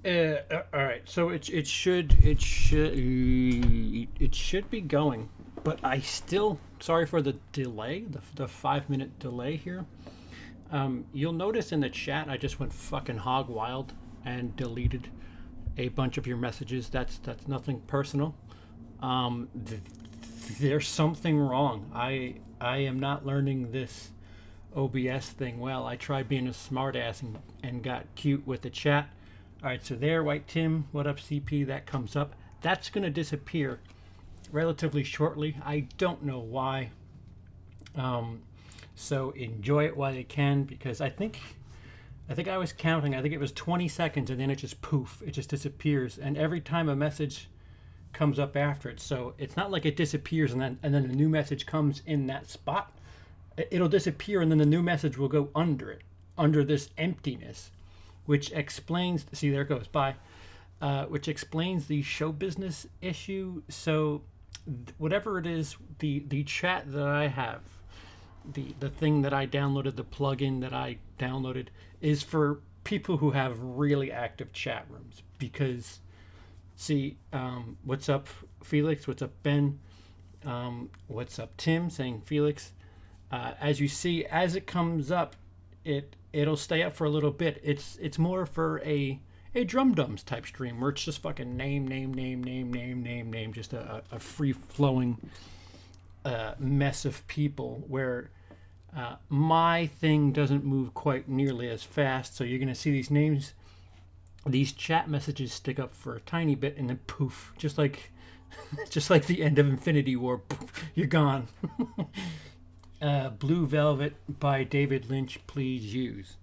All right, so it should be going, but I still sorry for the delay, the 5 minute delay here. You'll notice in the chat I just went fucking hog wild and deleted a bunch of your messages. That's nothing personal. There's something wrong. I am not learning this OBS thing well. I tried being a smartass and got cute with the chat. All right, so there, White Tim, what up, CP? That comes up. That's going to disappear relatively shortly. I don't know why. So enjoy it while you can, because I think I was counting. I think it was 20 seconds, and then it just poof, it just disappears. And every time a message comes up after it, so it's not like it disappears and then a new message comes in that spot. It'll disappear, and then the new message will go under it, under this emptiness, which explains. See, there it goes. Bye. Which explains the show business issue. So, whatever it is, the chat that I have, the thing that I downloaded, the plugin that I downloaded, is for people who have really active chat rooms. Because, see, what's up, Felix? What's up, Ben? What's up, Tim? Saying Felix. As you see, as it comes up, it'll stay up for a little bit. It's more for a drum dums type stream where it's just fucking name, just a free flowing mess of people where my thing doesn't move quite nearly as fast. So you're gonna see these names, these chat messages stick up for a tiny bit and then poof, just like just like the end of Infinity War, poof, you're gone. Blue Velvet by David Lynch, please use.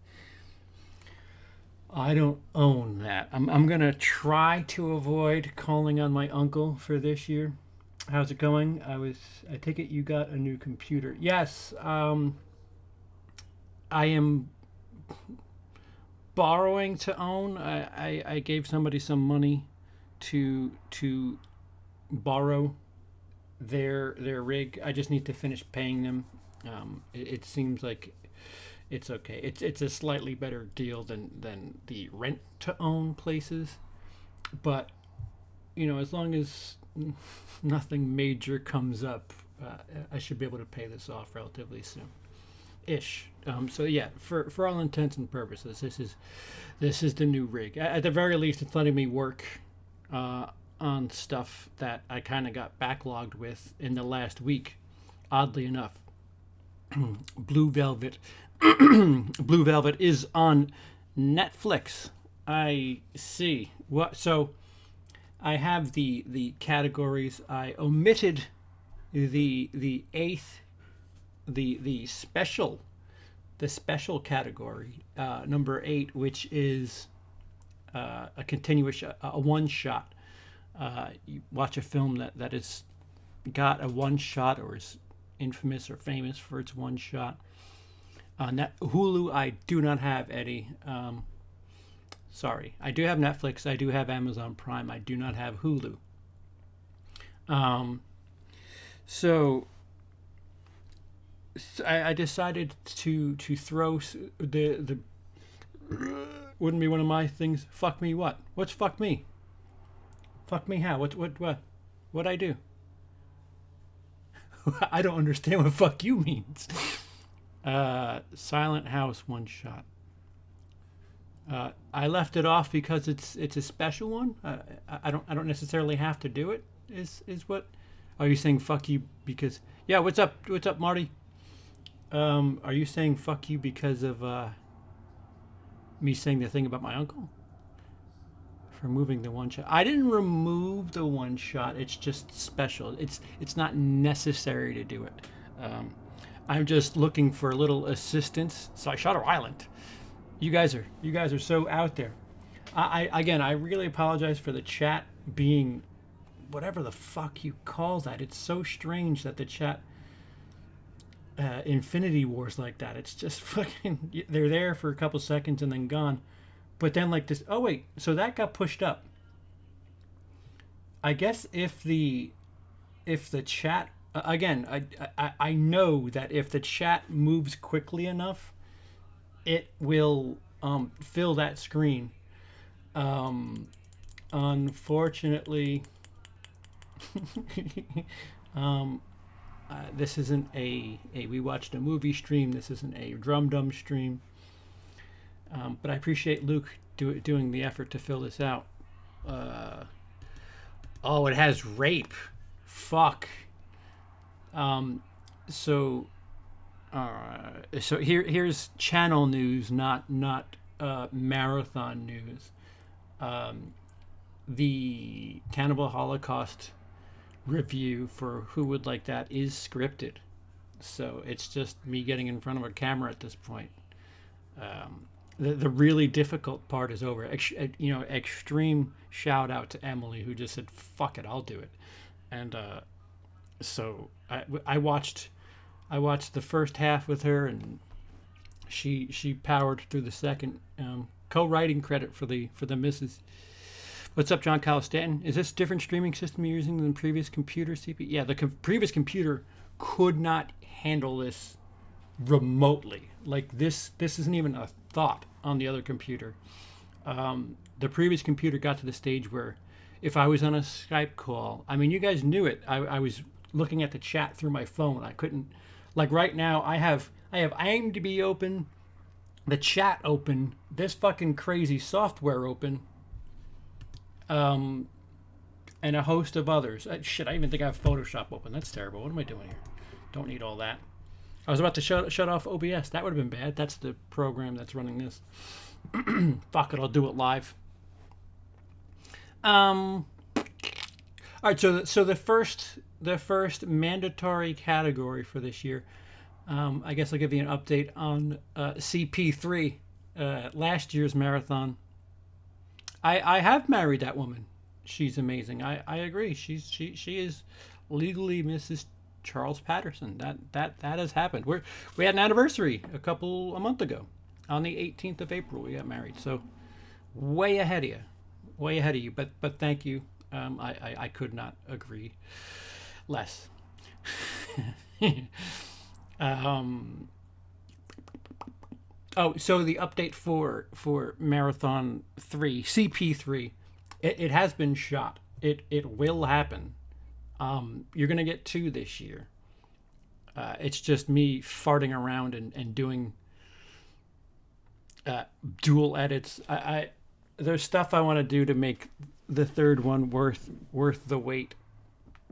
I don't own that. I'm going to try to avoid calling on my uncle for this year. How's it going? I take it you got a new computer. Yes, I am borrowing to own. I gave somebody some money to borrow their rig. I just need to finish paying them. It seems like it's okay. It's a slightly better deal than the rent to own places, but as long as nothing major comes up, I should be able to pay this off relatively soon, ish. So yeah, for all intents and purposes, this is the new rig. At the very least, it's letting me work on stuff that I kind of got backlogged with in the last week. Oddly enough, Blue Velvet, Blue Velvet is on Netflix. I see. What? So I have the categories. I omitted the eighth, the special, category, number 8, which is a continuous, a one shot. You watch a film that has got a one shot or is infamous or famous for its one shot. Hulu, I do not have, Eddie. Sorry, I do have Netflix. I do have Amazon Prime. I do not have Hulu. So I decided to throw the wouldn't be one of my things. Fuck me, what? What's fuck me? Fuck me how? What I do? I don't understand what fuck you means. Silent House one shot. I left it off because it's a special one. I don't necessarily have to do it. Is what? Are you saying fuck you because? Yeah. What's up? What's up, Marty? Are you saying fuck you because of me saying the thing about my uncle? For moving the one shot. I didn't remove the one shot. It's just special. It's not necessary to do it. I'm just looking for a little assistance. So I Shutter Island. You guys are so out there. I really apologize for the chat being whatever the fuck you call that. It's so strange that the chat Infinity Wars like that. It's just fucking. They're there for a couple seconds and then gone. But then like this. Oh wait, so that got pushed up. I guess if the chat again, I know that if the chat moves quickly enough, it will fill that screen. Um, unfortunately, um, this isn't a we watched a movie stream. This isn't a drum dum stream. But I appreciate Luke doing the effort to fill this out. Uh, oh, it has rape. Fuck. Um, so here's channel news, not marathon news. Um, the Cannibal Holocaust review for Who Would Like That is scripted, so it's just me getting in front of a camera at this point. The really difficult part is over. Extreme shout out to Emily, who just said, "Fuck it, I'll do it," and so I watched the first half with her, and she powered through the second. Co-writing credit for the missus. What's up, John Calistanton? Is this different streaming system you're using than previous computer CPU? Yeah, the previous computer could not handle this remotely. Like this isn't even a thought on the other computer. The previous computer got to the stage where if I was on a Skype call, I mean, you guys knew it. I was looking at the chat through my phone. I couldn't, like right now, I have IMDb open, the chat open, this fucking crazy software open, and a host of others. Shit, I even think I have Photoshop open. That's terrible. What am I doing here? Don't need all that. I was about to shut off OBS. That would have been bad. That's the program that's running this. Fuck it, I'll do it live. All right, so the first mandatory category for this year. I guess I'll give you an update on CP3, last year's marathon. I have married that woman. She's amazing. I agree. She is legally Mrs. Charles Patterson. That has happened. We had an anniversary a month ago. On the 18th of April, we got married. So way ahead of you. But thank you. I could not agree less. So the update for Marathon 3, CP3, it has been shot. It will happen. You're gonna get 2 this year. It's just me farting around and doing dual edits. There's stuff I want to do to make the third one worth the wait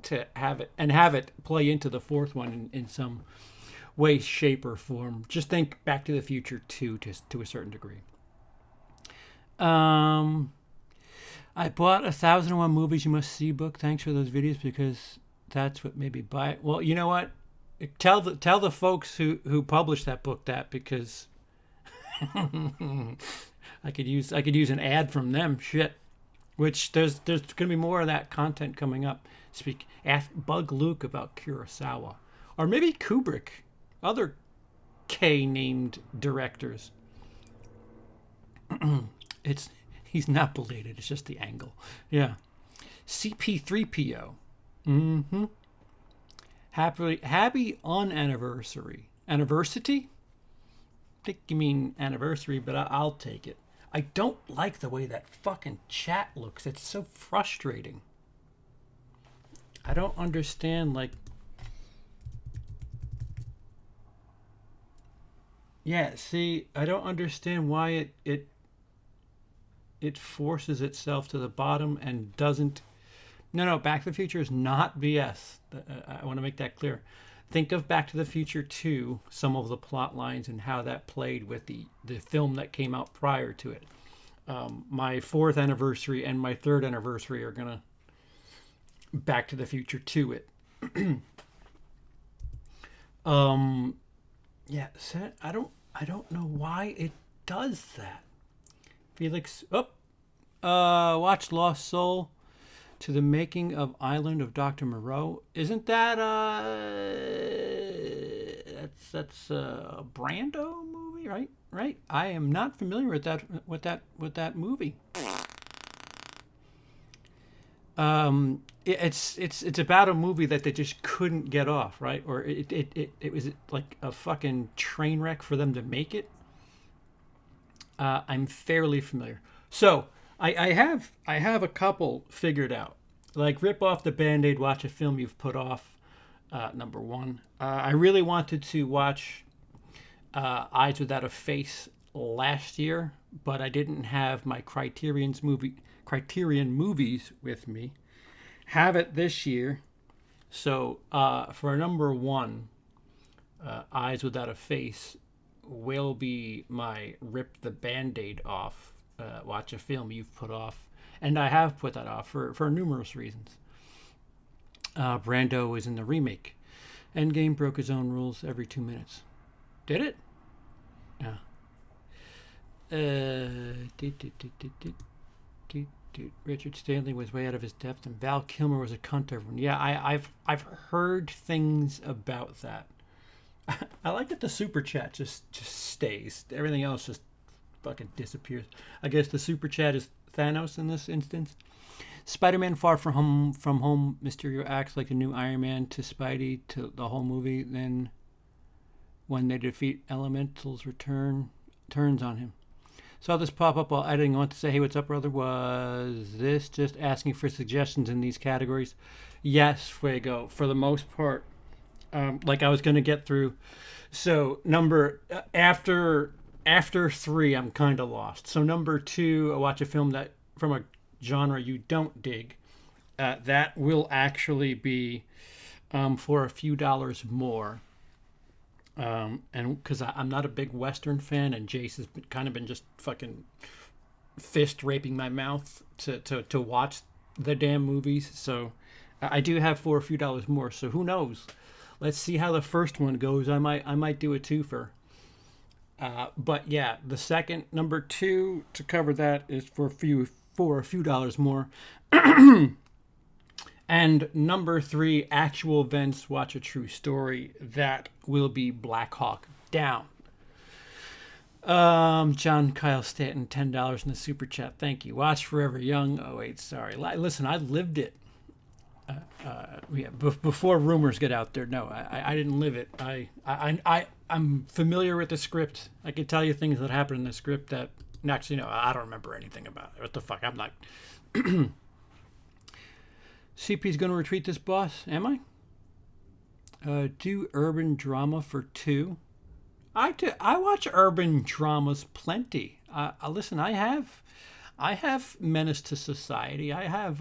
to have it play into the fourth one in some way, shape, or form. Just think Back to the Future 2 to a certain degree. I bought 1001 Movies You Must See book. Thanks for those videos, because that's what made me buy it. Well, you know what? Tell the folks who published that book that, because I could use an ad from them. Shit. Which there's gonna be more of that content coming up. Bug Luke about Kurosawa, or maybe Kubrick, other K-named directors. He's not belated. It's just the angle. Yeah. CP3PO. Mm-hmm. Happy on anniversary. Anniversary? I think you mean anniversary, but I'll take it. I don't like the way that fucking chat looks. It's so frustrating. I don't understand, like... Yeah, see, I don't understand why it forces itself to the bottom and doesn't... No, Back to the Future is not BS. I want to make that clear. Think of Back to the Future 2, some of the plot lines and how that played with the film that came out prior to it. My 4th anniversary and my 3rd anniversary are going to Back to the Future 2 it. Yeah, I don't know why it does that. Felix, watch Lost Soul to the making of Island of Dr. Moreau. Isn't that that's a Brando movie, right? Right. I am not familiar with that movie. It's about a movie that they just couldn't get off, right? Or it was like a fucking train wreck for them to make it. I'm fairly familiar. So I have a couple figured out. Like rip off the Band-Aid, watch a film you've put off. Number one. I really wanted to watch Eyes Without a Face last year, but I didn't have my Criterion movies with me. Have it this year. So for number one, Eyes Without a Face will be my rip the Band-Aid off, watch a film you've put off. And I have put that off for numerous reasons. Brando was in the remake. Endgame broke his own rules every 2 minutes. Did it? Yeah. Richard Stanley was way out of his depth, and Val Kilmer was a cunt to everyone. Yeah, I've heard things about that. I like that the super chat just stays. Everything else just fucking disappears. I guess the super chat is Thanos in this instance. Spider-Man Far From Home, Mysterio acts like a new Iron Man to Spidey to the whole movie. Then, when they defeat Elementals, turns on him. Saw this pop up while editing. I want to say, hey, what's up, brother? Was this just asking for suggestions in these categories? Yes, Fuego. For the most part, like I was going to get through. So after 3, I'm kind of lost. So number 2, I watch a film that from a genre you don't dig. That will actually be for a few dollars more. And because I'm not a big Western fan, and Jace has kind of been just fucking fist raping my mouth to watch the damn movies. So I do have for a few dollars more. So who knows? Let's see how the first one goes. I might do a twofer. But yeah, the second number 2 to cover that is for a few dollars more. And number 3, actual events, watch a true story. That will be Black Hawk Down. John Kyle Stanton, $10 in the super chat. Thank you. Watch Forever Young. Oh wait, sorry. Listen, I lived it. Before rumors get out there. No, I didn't live it. I'm familiar with the script. I can tell you things that happened in the script that actually, no, I don't remember anything about it. What the fuck? I'm not. CP's going to retweet this, boss. Am I? Do urban drama for 2. I watch urban dramas plenty. Listen, I have Menace to Society. I have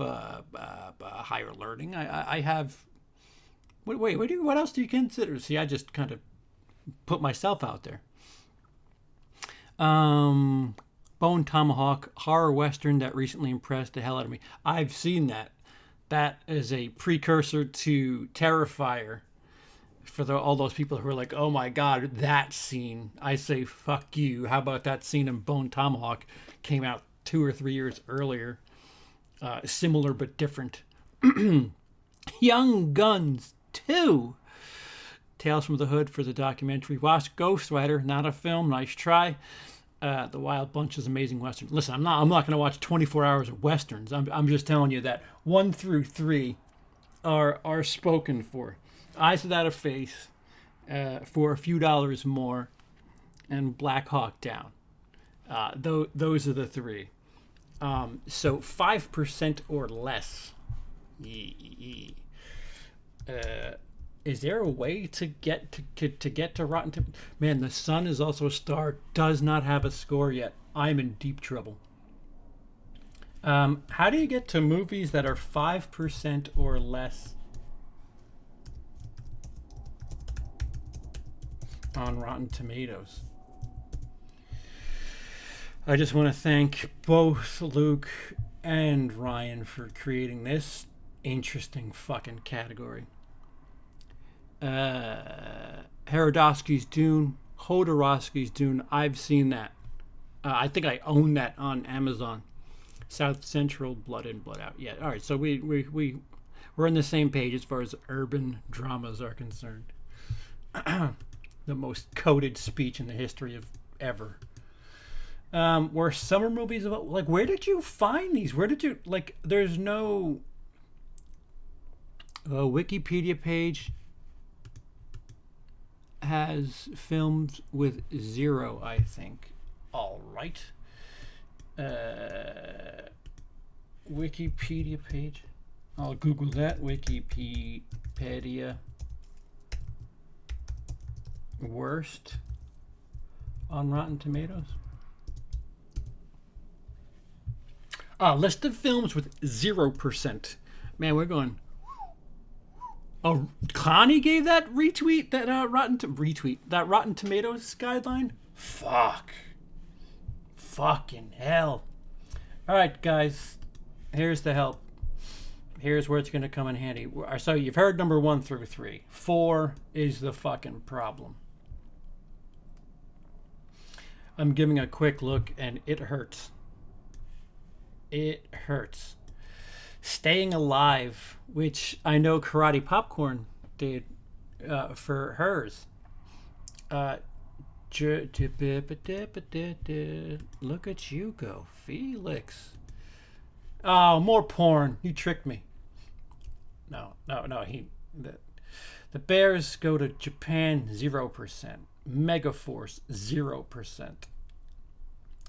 Higher Learning. I have. Wait. What else do you consider? See, I just kind of put myself out there. Bone Tomahawk, horror western that recently impressed the hell out of me. I've seen that. That is a precursor to Terrifier. For all those people who are like, oh my god, that scene. I say, fuck you. How about that scene in Bone Tomahawk? Came out 2 or 3 years earlier. Similar but different. Young Guns 2. Tales from the Hood for the documentary. Watch Ghost Rider, not a film. Nice try. The Wild Bunch is amazing western. Listen, I'm not going to watch 24 hours of westerns. I'm just telling you that 1 through 3 are spoken for. Eyes Without a Face, for a few dollars more, and Black Hawk Down. Those are the 3. So 5% or less. Is there a way to get to Rotten Tomatoes? Man, The Sun is also a star. Does not have a score yet. I'm in deep trouble. How do you get to movies that are 5% or less on Rotten Tomatoes? I just want to thank both Luke and Ryan for creating this interesting fucking category. Herodowski's Dune, Hodorowski's Dune. I've seen that. I think I own that on Amazon. South Central, Blood In, Blood Out. Yeah. All right. So we're on the same page as far as urban dramas are concerned. The most coded speech in the history of ever. Were summer movies about, like, where did you find these? Where did you, like, there's no Wikipedia page has films with 0, I think. All right. Wikipedia page. I'll Google that. Wikipedia. Worst on Rotten Tomatoes. List of films with 0%. Man, we're going. Oh, Connie gave that retweet that that Rotten Tomatoes guideline. Fuck. Fucking hell. All right, guys. Here's the help. Here's where it's going to come in handy. So you've heard number 1 through 3. 4 is the fucking problem. I'm giving a quick look, and it hurts. It hurts. Staying Alive, which I know Karate Popcorn did for hers. Look at you go, Felix. Oh, more porn. You tricked me. No. The Bears go to Japan, 0%. Megaforce, 0%.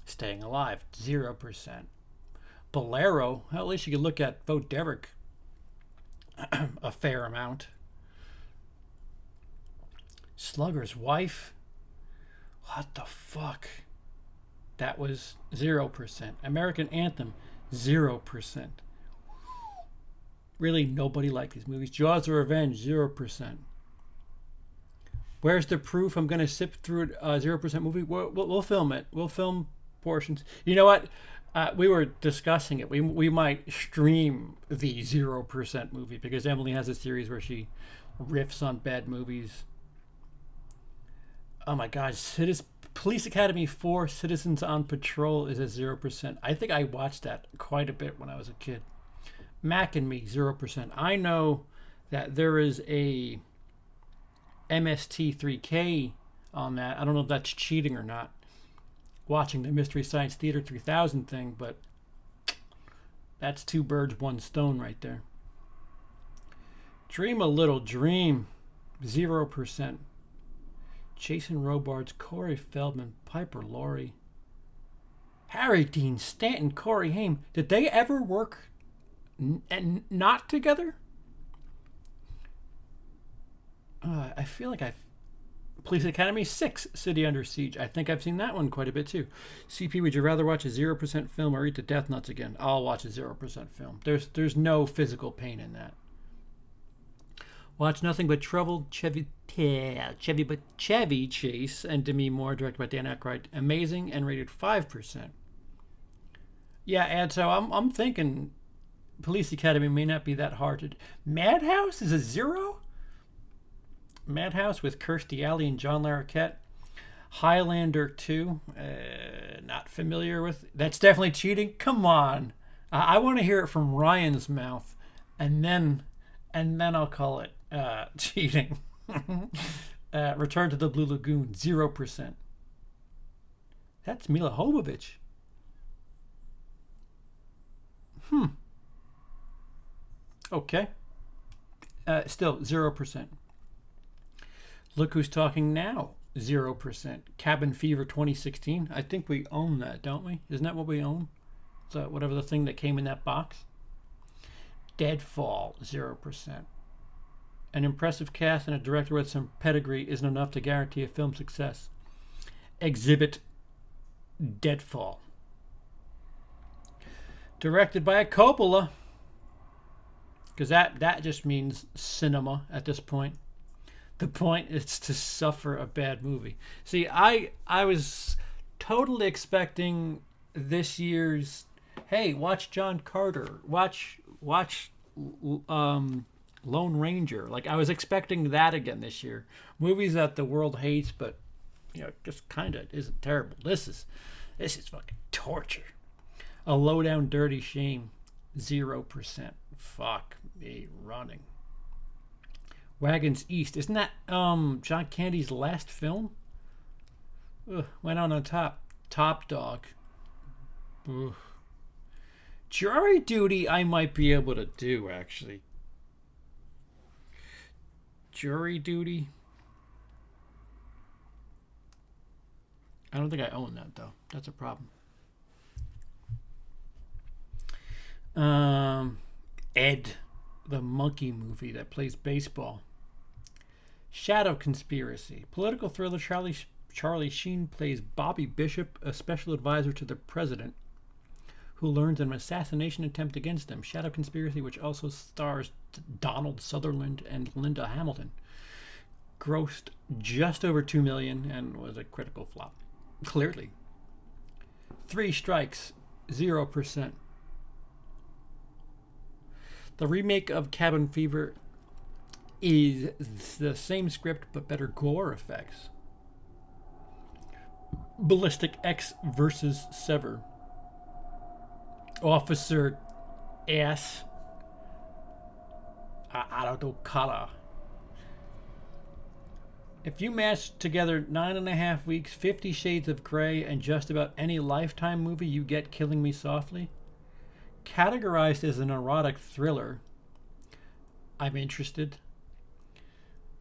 Staying Alive, 0%. Bolero, well, at least you can look at Vote Derek a fair amount. Slugger's Wife, what the fuck? That was 0%. American Anthem, 0%. Really, nobody liked these movies. Jaws of Revenge, 0%. Where's the proof I'm going to sip through a 0% movie? We'll film it. We'll film portions. You know what? We were discussing it. We might stream the 0% movie because Emily has a series where she riffs on bad movies. Oh my God. Police Academy 4 Citizens on Patrol is at 0%. I think I watched that quite a bit when I was a kid. Mac and Me, 0%. I know that there is a MST3K on that. I don't know if that's cheating or not. Watching the Mystery Science Theater 3000 thing, but that's 2 birds, 1 stone right there. Dream a Little Dream, 0%. Jason Robards, Corey Feldman, Piper Laurie, Harry Dean Stanton, Corey Haim. Did they ever work not together? I feel like Police Academy 6, City Under Siege. I think I've seen that one quite a bit too. CP, would you rather watch a 0% film or eat the death nuts again? I'll watch a 0% film. There's no physical pain in that. Watch Nothing But Trouble, Chevy Chase, and Demi Moore, directed by Dan Aykroyd. Amazing and rated 5%. Yeah, and so I'm thinking Police Academy may not be that hard to. Madhouse is a 0. Madhouse with Kirstie Alley and John Larroquette. Highlander 2, not familiar with. That's definitely cheating. Come on, I want to hear it from Ryan's mouth, and then I'll call it cheating. Return to the Blue Lagoon, 0%. That's Mila Jovovich. Okay. Still 0%. Look Who's Talking Now, 0%. Cabin Fever 2016. I think we own that, don't we? Isn't that what we own? So whatever the thing that came in that box. Deadfall, 0%. An impressive cast and a director with some pedigree isn't enough to guarantee a film success. Exhibit Deadfall. Directed by a Coppola. Because that just means cinema at this point. The point is to suffer a bad movie. See, I was totally expecting this year's, hey, watch John Carter, watch Lone Ranger. Like, I was expecting that again this year. Movies that the world hates, but just kind of isn't terrible. This is fucking torture. A Low Down Dirty Shame, 0%. Fuck me running. Wagons East. Isn't that John Candy's last film? Went on top. Top Dog. Ugh. Jury Duty I might be able to do, actually. Jury Duty. I don't think I own that, though. That's a problem. Um, Ed, the monkey movie that plays baseball. Shadow Conspiracy. Political thriller. Charlie Sheen plays Bobby Bishop, a special advisor to the president, who learns an assassination attempt against him. Shadow Conspiracy, which also stars Donald Sutherland and Linda Hamilton, grossed just over $2 million and was a critical flop. Clearly. Three Strikes, 0%. The remake of Cabin Fever is the same script but better gore effects. Ballistic X versus Sever. Officer S. Aradokala. If you match together 9.5 Weeks, 50 Shades of Grey, and just about any Lifetime movie, you get Killing Me Softly. Categorized as an erotic thriller, I'm interested.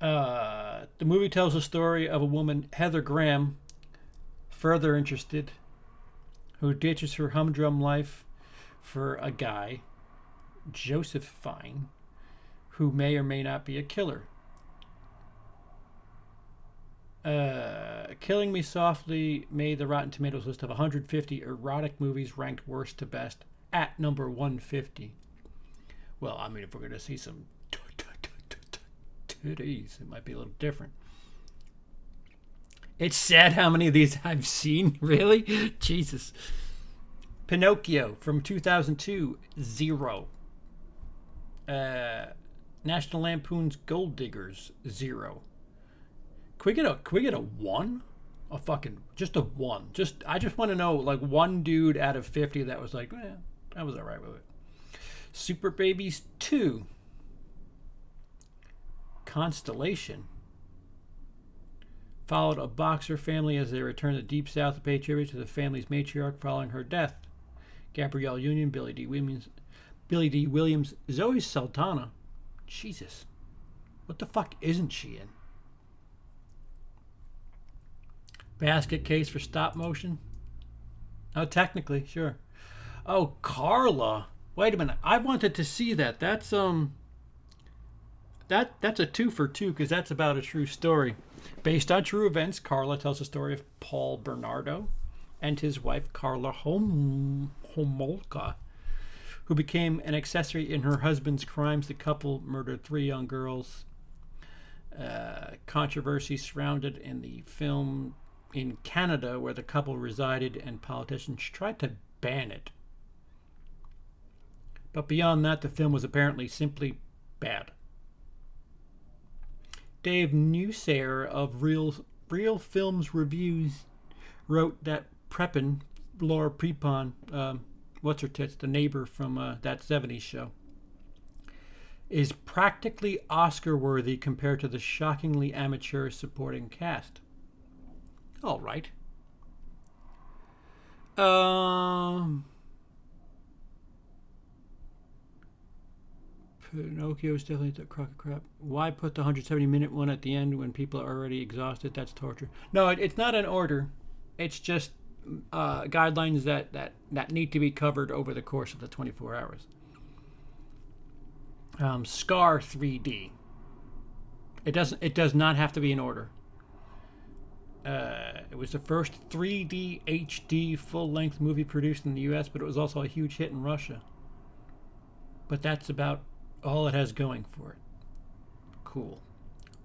The movie tells the story of a woman, Heather Graham, further interested, who ditches her humdrum life for a guy, Joseph Fine, who may or may not be a killer. Killing Me Softly made the Rotten Tomatoes list of 150 erotic movies ranked worst to best at number 150. Well, I mean, if we're going to see some titties, it might be a little different. It's sad how many of these I've seen. Really? Jesus. Pinocchio from 2002, 0. National Lampoon's Gold Diggers, 0. Can we get a 1? A fucking just a 1. I just want to know, like, one dude out of 50 that was like, I was alright with it. Super Babies 2. Constellation. Followed a boxer family as they returned to the Deep South to pay tribute to the family's matriarch following her death. Gabrielle Union, Billy D. Williams, Zoe Saldana. Jesus. What the fuck isn't she in? Basket Case for stop motion? Oh, technically, sure. Oh, Carla. Wait a minute. I wanted to see that. That's that's a 2 for 2 because that's about a true story. Based on true events, Carla tells the story of Paul Bernardo and his wife Carla Homolka, who became an accessory in her husband's crimes. The couple murdered 3 young girls. Controversy surrounded in the film in Canada, where the couple resided, and politicians tried to ban it. But beyond that, the film was apparently simply bad. Dave Newsayer of Real Films Reviews wrote that Prepon, Laura Prepon, what's her tits, the neighbor from That 70s Show, is practically Oscar-worthy compared to the shockingly amateur supporting cast. All right. Pinocchio is definitely the crock of crap. Why put the 170-minute one at the end when people are already exhausted? That's torture. No, it's not an order. It's just guidelines that need to be covered over the course of the 24 hours. Scar 3D. It does not have to be in order. It was the first 3D HD full-length movie produced in the U.S., but it was also a huge hit in Russia. But that's about all it has going for it. Cool.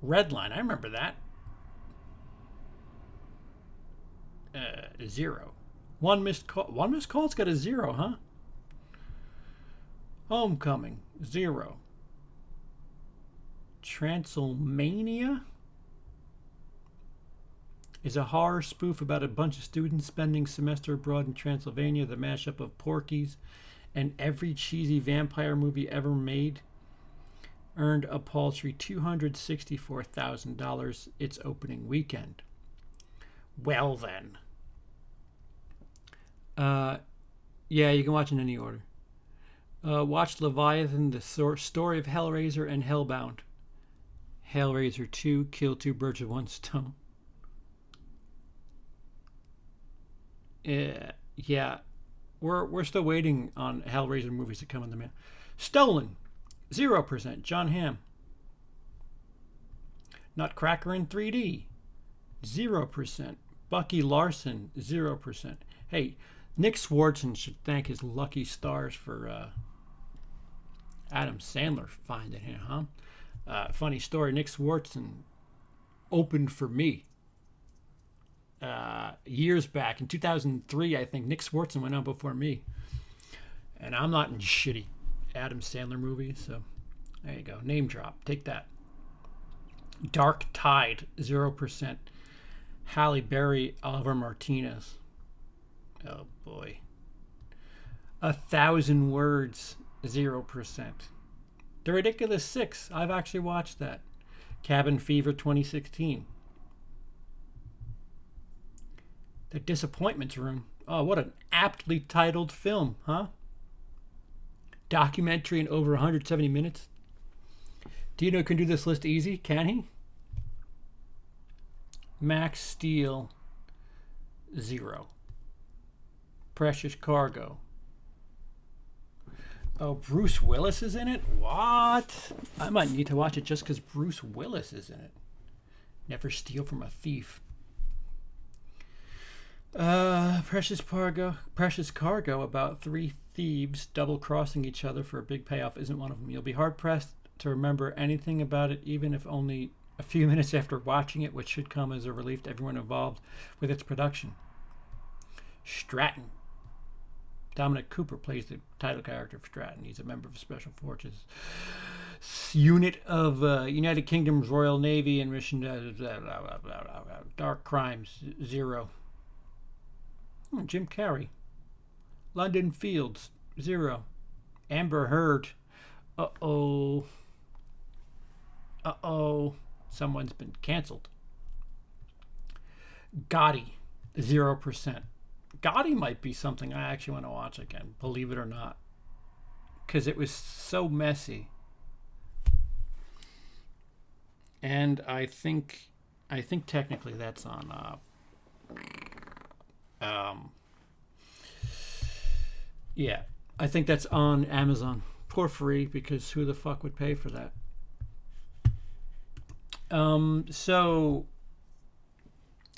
Redline, I remember that. 0. One missed call's got a 0, huh? Homecoming, 0. Transylmania is a horror spoof about a bunch of students spending semester abroad in Transylvania. The mashup of Porky's and every cheesy vampire movie ever made. Earned a paltry $264,000 its opening weekend. Well then. Yeah, you can watch in any order. Watch Leviathan, the story of Hellraiser and Hellbound. Hellraiser 2, kill 2 birds with one stone. Yeah. We're still waiting on Hellraiser movies to come in the mail. Stolen, 0%. John Hamm. Nutcracker in 3D, 0%. Bucky Larson, 0%. Hey, Nick Swartzen should thank his lucky stars for Adam Sandler finding him, huh? Funny story, Nick Swartzen opened for me years back. In 2003, I think, Nick Swartzen went on before me. And I'm not in shitty Adam Sandler movies, so there you go. Name drop. Take that. Dark Tide, 0%. Halle Berry, Oliver Martinez. Oh, boy. 1,000 Words, 0%. The Ridiculous Six. I've actually watched that. Cabin Fever 2016. The Disappointments Room. Oh, what an aptly titled film, huh? Documentary in over 170 minutes. Dino can do this list easy, can he? Max Steel, 0. Precious Cargo. Oh, Bruce Willis is in it? What? I might need to watch it just because Bruce Willis is in it. Never steal from a thief. Precious Cargo, about 3 thieves double-crossing each other for a big payoff, isn't one of them. You'll be hard-pressed to remember anything about it, even if only a few minutes after watching it, which should come as a relief to everyone involved with its production. Stratton. Dominic Cooper plays the title character of Stratton. He's a member of Special Forces unit of United Kingdom's Royal Navy and mission Dark Crimes, 0. Jim Carrey. London Fields, 0. Amber Heard. Uh-oh. Someone's been canceled. Gotti, 0%. Gotti might be something I actually want to watch again, believe it or not. Because it was so messy. And I think technically that's on yeah, I think that's on Amazon for free, because who the fuck would pay for that? So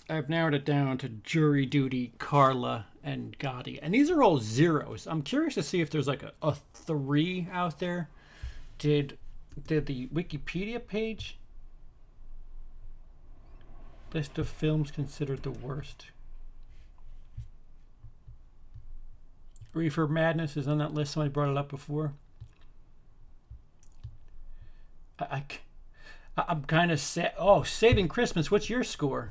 I've narrowed it down to Jury Duty, Carla, and Gotti. And these are all zeros. I'm curious to see if there's like a 3 out there. Did the Wikipedia page list of films considered the worst? Reefer Madness is on that list. Somebody brought it up before. I'm kind of sad. Oh, Saving Christmas. What's your score?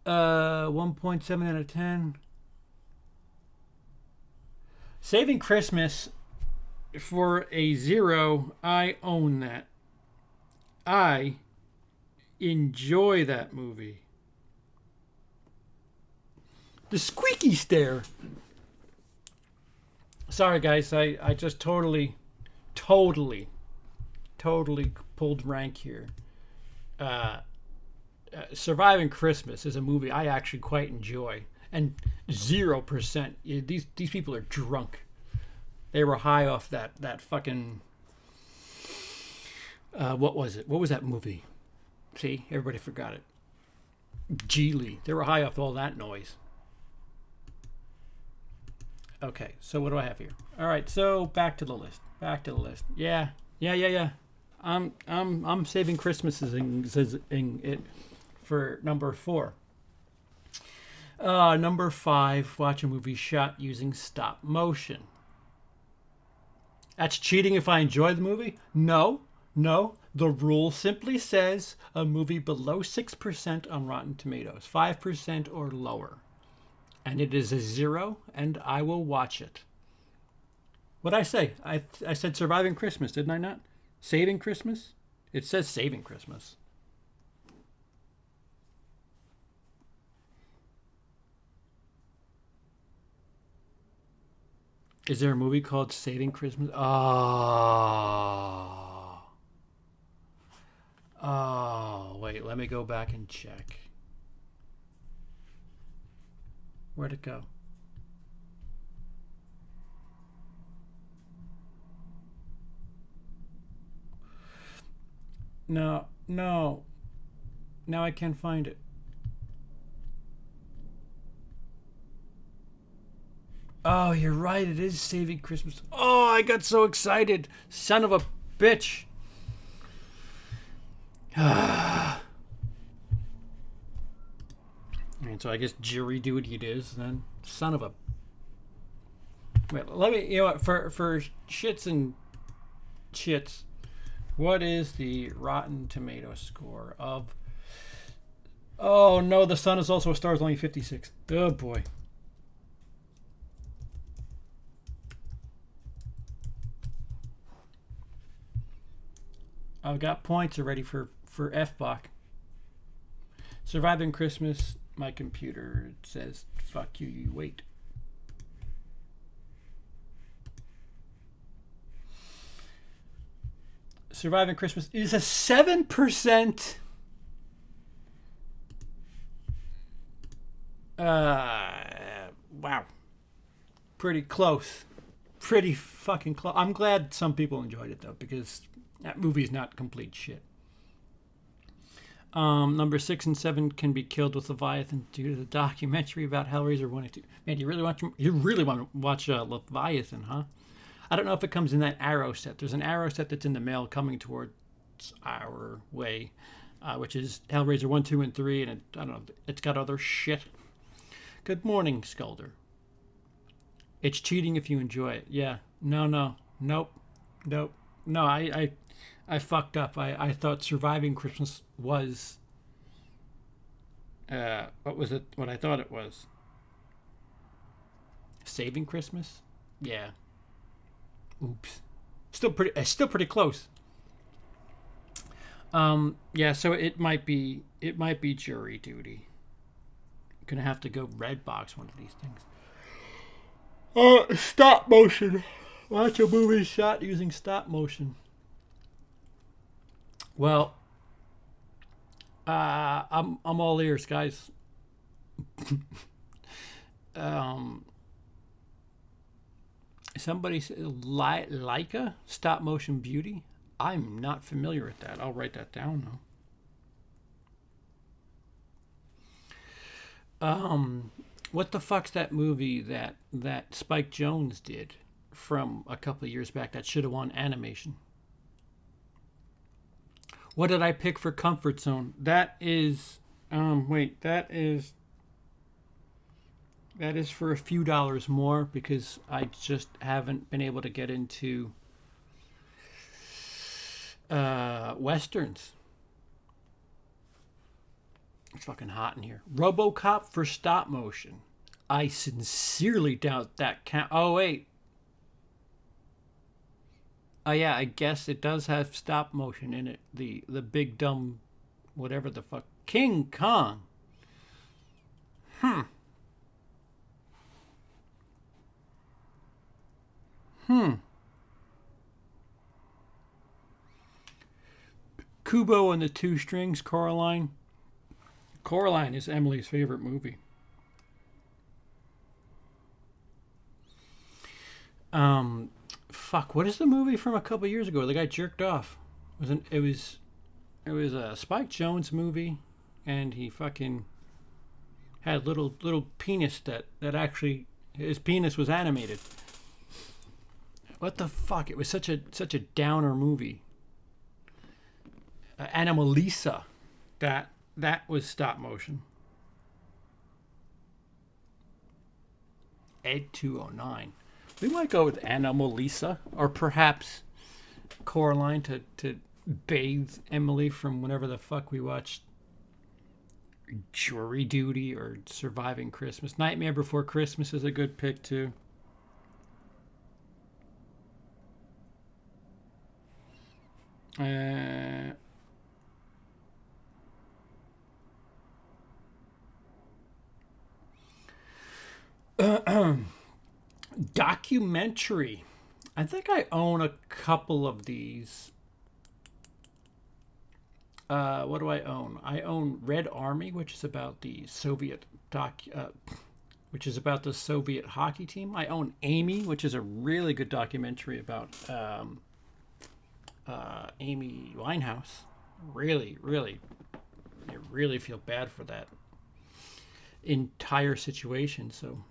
1.7 out of 10. Saving Christmas for a 0. I own that. I enjoy that movie. The squeaky stare. Sorry, guys. I just totally pulled rank here. Surviving Christmas is a movie I actually quite enjoy. And 0%. These people are drunk. They were high off that fucking... what was it? What was that movie? See? Everybody forgot it. Geely. They were high off all that noise. Okay, so what do I have here? All right, so back to the list. Yeah. I'm saving Christmas in it for number 4. Number 5, watch a movie shot using stop motion. That's cheating if I enjoy the movie? No. The rule simply says a movie below 6% on Rotten Tomatoes, 5% or lower. And it is a 0, and I will watch it. What'd I say? I said Surviving Christmas, didn't I not? Saving Christmas? It says Saving Christmas. Is there a movie called Saving Christmas? Oh, wait, let me go back and check. Where'd it go? No, no. Now I can't find it. Oh, you're right. It is Saving Christmas. Oh, I got so excited. Son of a bitch. And so I guess jury duty it is then. Son of a. Wait, let me. You know what? For shits and shits, what is the Rotten Tomato score of? Oh no, The Sun is also a Star is only 56. Oh boy. I've got points already for F-Bach. Surviving Christmas, my computer says, fuck you, you wait. Surviving Christmas is a 7%. Wow. Pretty close. Pretty fucking close. I'm glad some people enjoyed it, though, because that movie's not complete shit. Number 6 and 7 can be killed with Leviathan due to the documentary about Hellraiser 1 and 2. Man, you really want to watch Leviathan, huh? I don't know if it comes in that Arrow set. There's an Arrow set that's in the mail coming towards our way, which is Hellraiser 1, 2, and 3, and I don't know, it's got other shit. Good morning, Skulder. It's cheating if you enjoy it. Yeah. No. Nope. No, I fucked up. I thought Surviving Christmas was what was it? What I thought it was. Saving Christmas? Yeah. Oops. Still pretty close. Yeah, so it might be jury duty. I'm gonna have to go red box one of these things. Stop motion. Watch a movie shot using stop motion. Well, I'm all ears, guys. Somebody said Leica stop motion beauty. I'm not familiar with that. I'll write that down though. What the fuck's that movie that Spike Jonze did from a couple of years back that should have won animation? What did I pick for Comfort Zone? That is, that is for a few dollars more because I just haven't been able to get into Westerns. It's fucking hot in here. RoboCop for stop motion. I sincerely doubt that count. Oh, wait. Oh, yeah, I guess it does have stop motion in it. The big dumb whatever the fuck. King Kong. Kubo and the Two Strings, Coraline. Coraline is Emily's favorite movie. Fuck, what is the movie from a couple years ago? The guy jerked off. It was a Spike Jonze movie, and he fucking had little penis that actually his penis was animated. What the fuck? It was such a downer movie. Anomalisa, that was stop motion. Ed 209. We might go with Anomalisa, or perhaps Coraline to bathe Emily from whenever the fuck we watched Jury Duty or Surviving Christmas. Nightmare Before Christmas is a good pick too. Documentary. I think I own a couple of these. What do I own? I own Red Army, which is about the Soviet which is about the Soviet hockey team. I own Amy, which is a really good documentary about Amy Winehouse. Really, really, I really feel bad for that entire situation. So,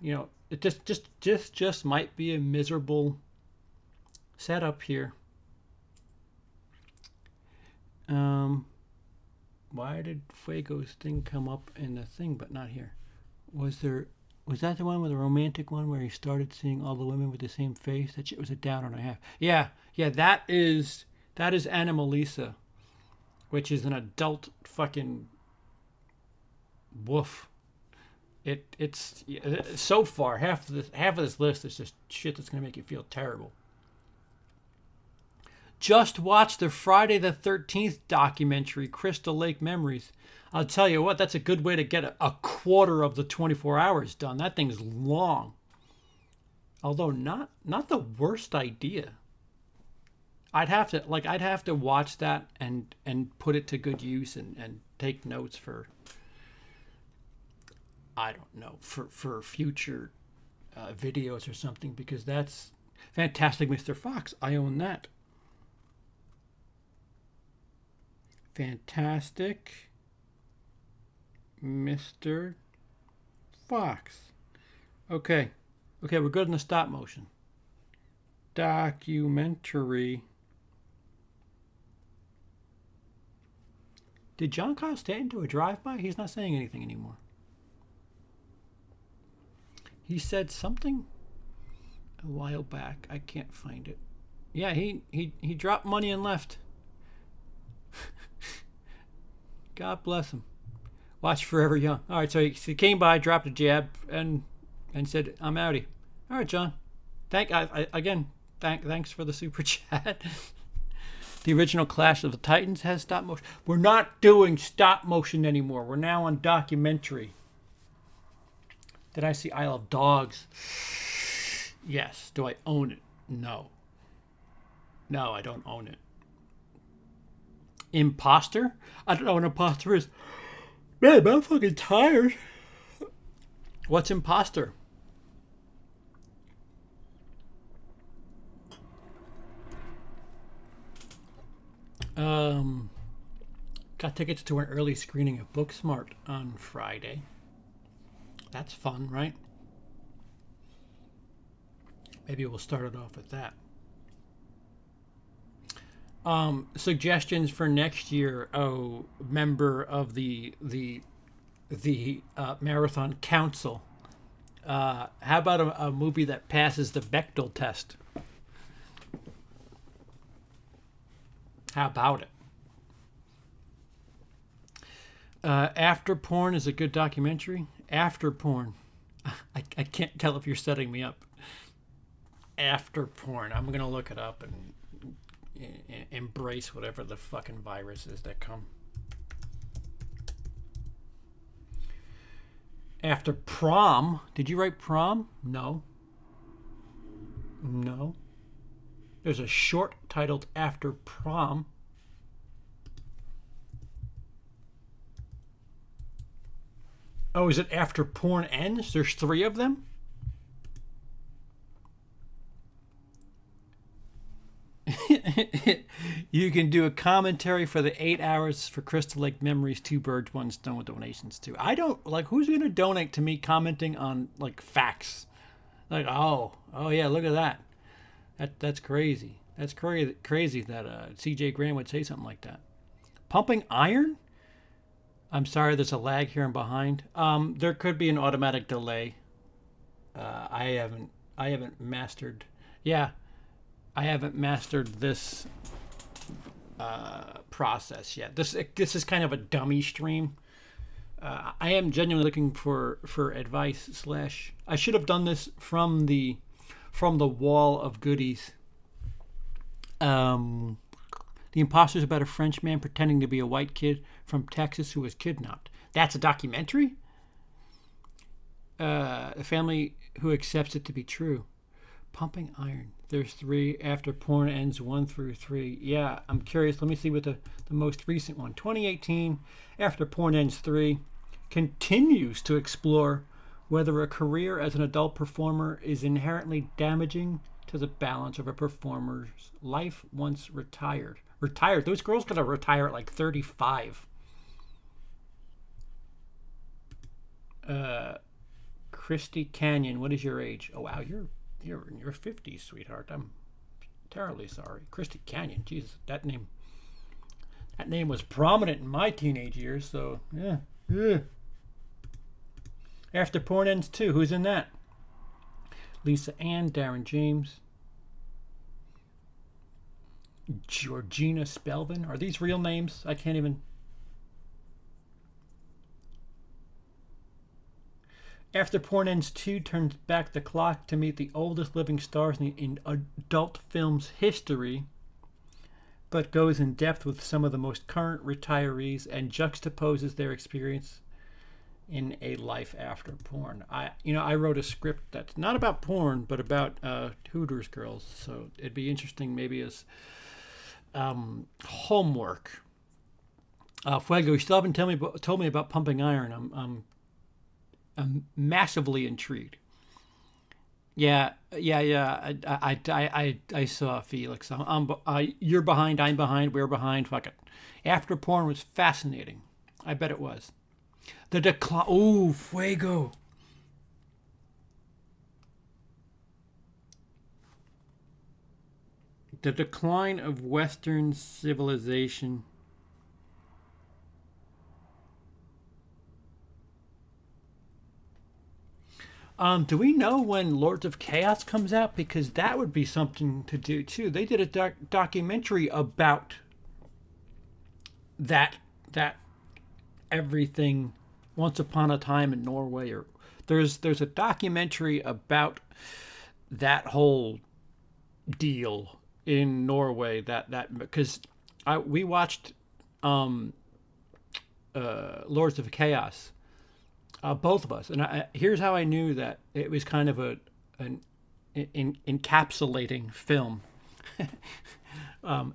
it just might be a miserable setup here. Why did Fuego's thing come up in the thing but not here? Was that the one with the romantic one where he started seeing all the women with the same face? That shit was a downer and a half. Yeah, that is Anomalisa, which is an adult fucking woof. It's so far half of this list is just shit that's gonna make you feel terrible. Just watched the Friday the 13th documentary, Crystal Lake Memories. I'll tell you what, that's a good way to get a quarter of the 24 hours done. That thing's long. Although not the worst idea. I'd have to watch that and put it to good use and take notes for, I don't know, for future videos or something, because that's Fantastic Mr. Fox. I own that. Fantastic Mr. Fox. Okay, we're good in the stop motion. Documentary. Did John Constantine do a drive-by? He's not saying anything anymore. He said something a while back. I can't find it. Yeah, he dropped money and left. God bless him. Watch Forever Young. All right, so he came by, dropped a jab, and said, "I'm outie." All right, John. Thanks for the super chat. The original Clash of the Titans has stop motion. We're not doing stop motion anymore. We're now on documentary. Did I see Isle of Dogs? Yes. Do I own it? No. No, I don't own it. Imposter? I don't know what an imposter is. Man, I'm fucking tired. What's imposter? Got tickets to an early screening of Booksmart on Friday. That's fun, right? Maybe we'll start it off with that. Suggestions for next year. Oh, member of the Marathon Council. How about a movie that passes the Bechdel test? How about it? After Porn is a good documentary. After Porn. I can't tell if you're setting me up. After Porn. I'm going to look it up and embrace whatever the fucking virus is that come. After Prom. Did you write Prom? No. There's a short titled After Prom. Oh, is it After Porn Ends? There's 3 of them? You can do a commentary for the 8 hours for Crystal Lake Memories, 2 birds, 1 stone with donations too. I don't, who's going to donate to me commenting on, facts? Oh yeah, look at that. That's crazy. That's crazy that CJ Graham would say something like that. Pumping Iron? I'm sorry, there's a lag here and behind. There could be an automatic delay. I haven't mastered. Yeah, I haven't mastered this process yet. This is kind of a dummy stream. I am genuinely looking for advice. I should have done this from the wall of goodies. The Imposter is about a French man pretending to be a white kid from Texas who was kidnapped. That's a documentary? A family who accepts it to be true. Pumping Iron. There's 3. After Porn Ends 1 through 3. Yeah, I'm curious. Let me see what the most recent one. 2018. After Porn Ends 3 continues to explore whether a career as an adult performer is inherently damaging to the balance of a performer's life once retired. Retired. Those girls gotta retire at like 35. Christy Canyon, what is your age? Oh wow, you're in your 50s, sweetheart. I'm terribly sorry. Christy Canyon, Jesus, that name was prominent in my teenage years, so yeah. Yeah. After Porn Ends 2, who's in that? Lisa Ann, Darren James, Georgina Spelvin. Are these real names? I can't even. After Porn Ends 2 turns back the clock to meet the oldest living stars in adult film's history, but goes in depth with some of the most current retirees and juxtaposes their experience in a life after porn. I wrote a script that's not about porn, but about Hooters girls. So it'd be interesting, maybe as homework. Fuego, you still haven't told me about Pumping Iron. I'm massively intrigued. Yeah. I saw Felix. You're behind. I'm behind. We're behind. Fuck it. After Porn was fascinating. I bet it was. The decline. Ooh, Fuego. The decline of Western civilization. Do we know when Lords of Chaos comes out? Because that would be something to do too. They did a documentary about that everything once upon a time in Norway, or there's a documentary about that whole deal in Norway, that because we watched Lords of Chaos, both of us, and here's how I knew that it was kind of an encapsulating film.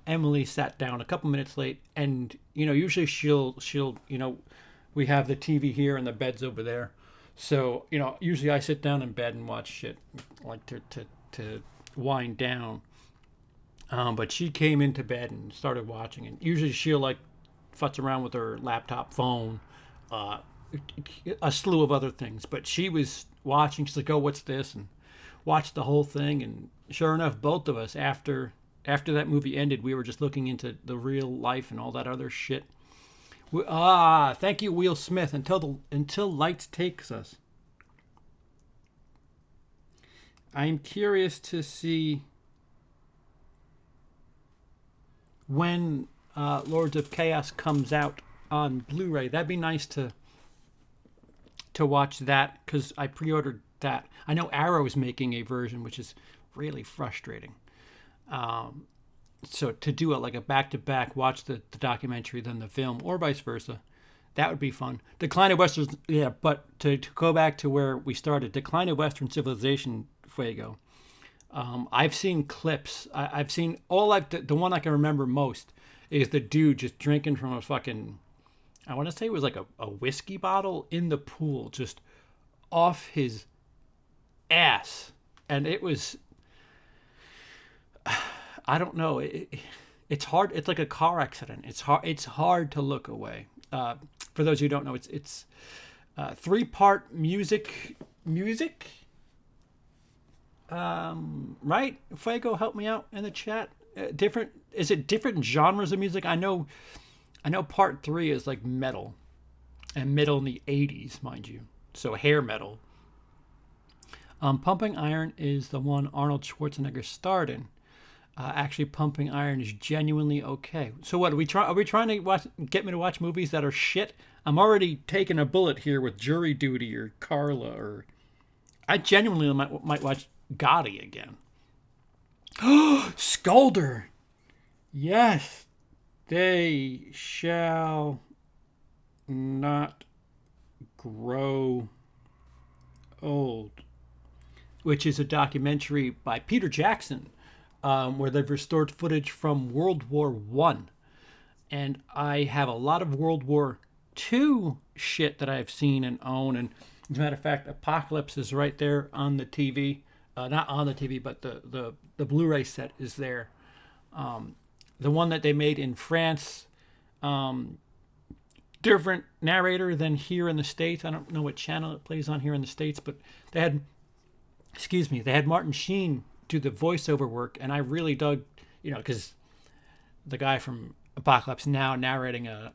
Emily sat down a couple minutes late, and usually she'll we have the TV here and the bed's over there, so usually I sit down in bed and watch shit, like to wind down. But she came into bed and started watching, and usually she'll like futz around with her laptop, phone, a slew of other things. But she was watching. She's like, "Oh, what's this?" and watched the whole thing. And sure enough, both of us, after that movie ended, we were just looking into the real life and all that other shit. Thank you, Will Smith. Until lights takes us. I'm curious to see when Lords of Chaos comes out on Blu-ray. That'd be nice to watch that, because I pre-ordered that. I know Arrow is making a version, which is really frustrating. So to do it like a back-to-back, watch the documentary, then the film, or vice versa, that would be fun. Decline of Western, yeah, but to go back to where we started, Decline of Western Civilization, Fuego. I've seen clips. I've seen the one I can remember most is the dude just drinking from a fucking, I want to say it was like a whiskey bottle in the pool, just off his ass. And it was, I don't know. It's hard. It's like a car accident. It's hard to look away. For those who don't know, it's 3-part music. Right? Fuego, help me out in the chat. Is it different genres of music? I know part 3 is like metal, and metal in the 80s, mind you. So hair metal. Pumping Iron is the one Arnold Schwarzenegger starred in. Actually, Pumping Iron is genuinely okay. So what, are we trying to get me to watch movies that are shit? I'm already taking a bullet here with Jury Duty or Carla, or I genuinely might watch Gotti again. Skulder. Yes. They shall not grow old, which is a documentary by Peter Jackson, where they've restored footage from World War One. And I have a lot of World War II shit that I've seen and own. And As a matter of fact, Apocalypse is right there on the TV. Not on the TV, but the Blu-ray set is there. The one that they made in France, different narrator than here in the States. I don't know what channel it plays on here in the States, but they had Martin Sheen do the voiceover work, and I really dug, because the guy from Apocalypse Now narrating a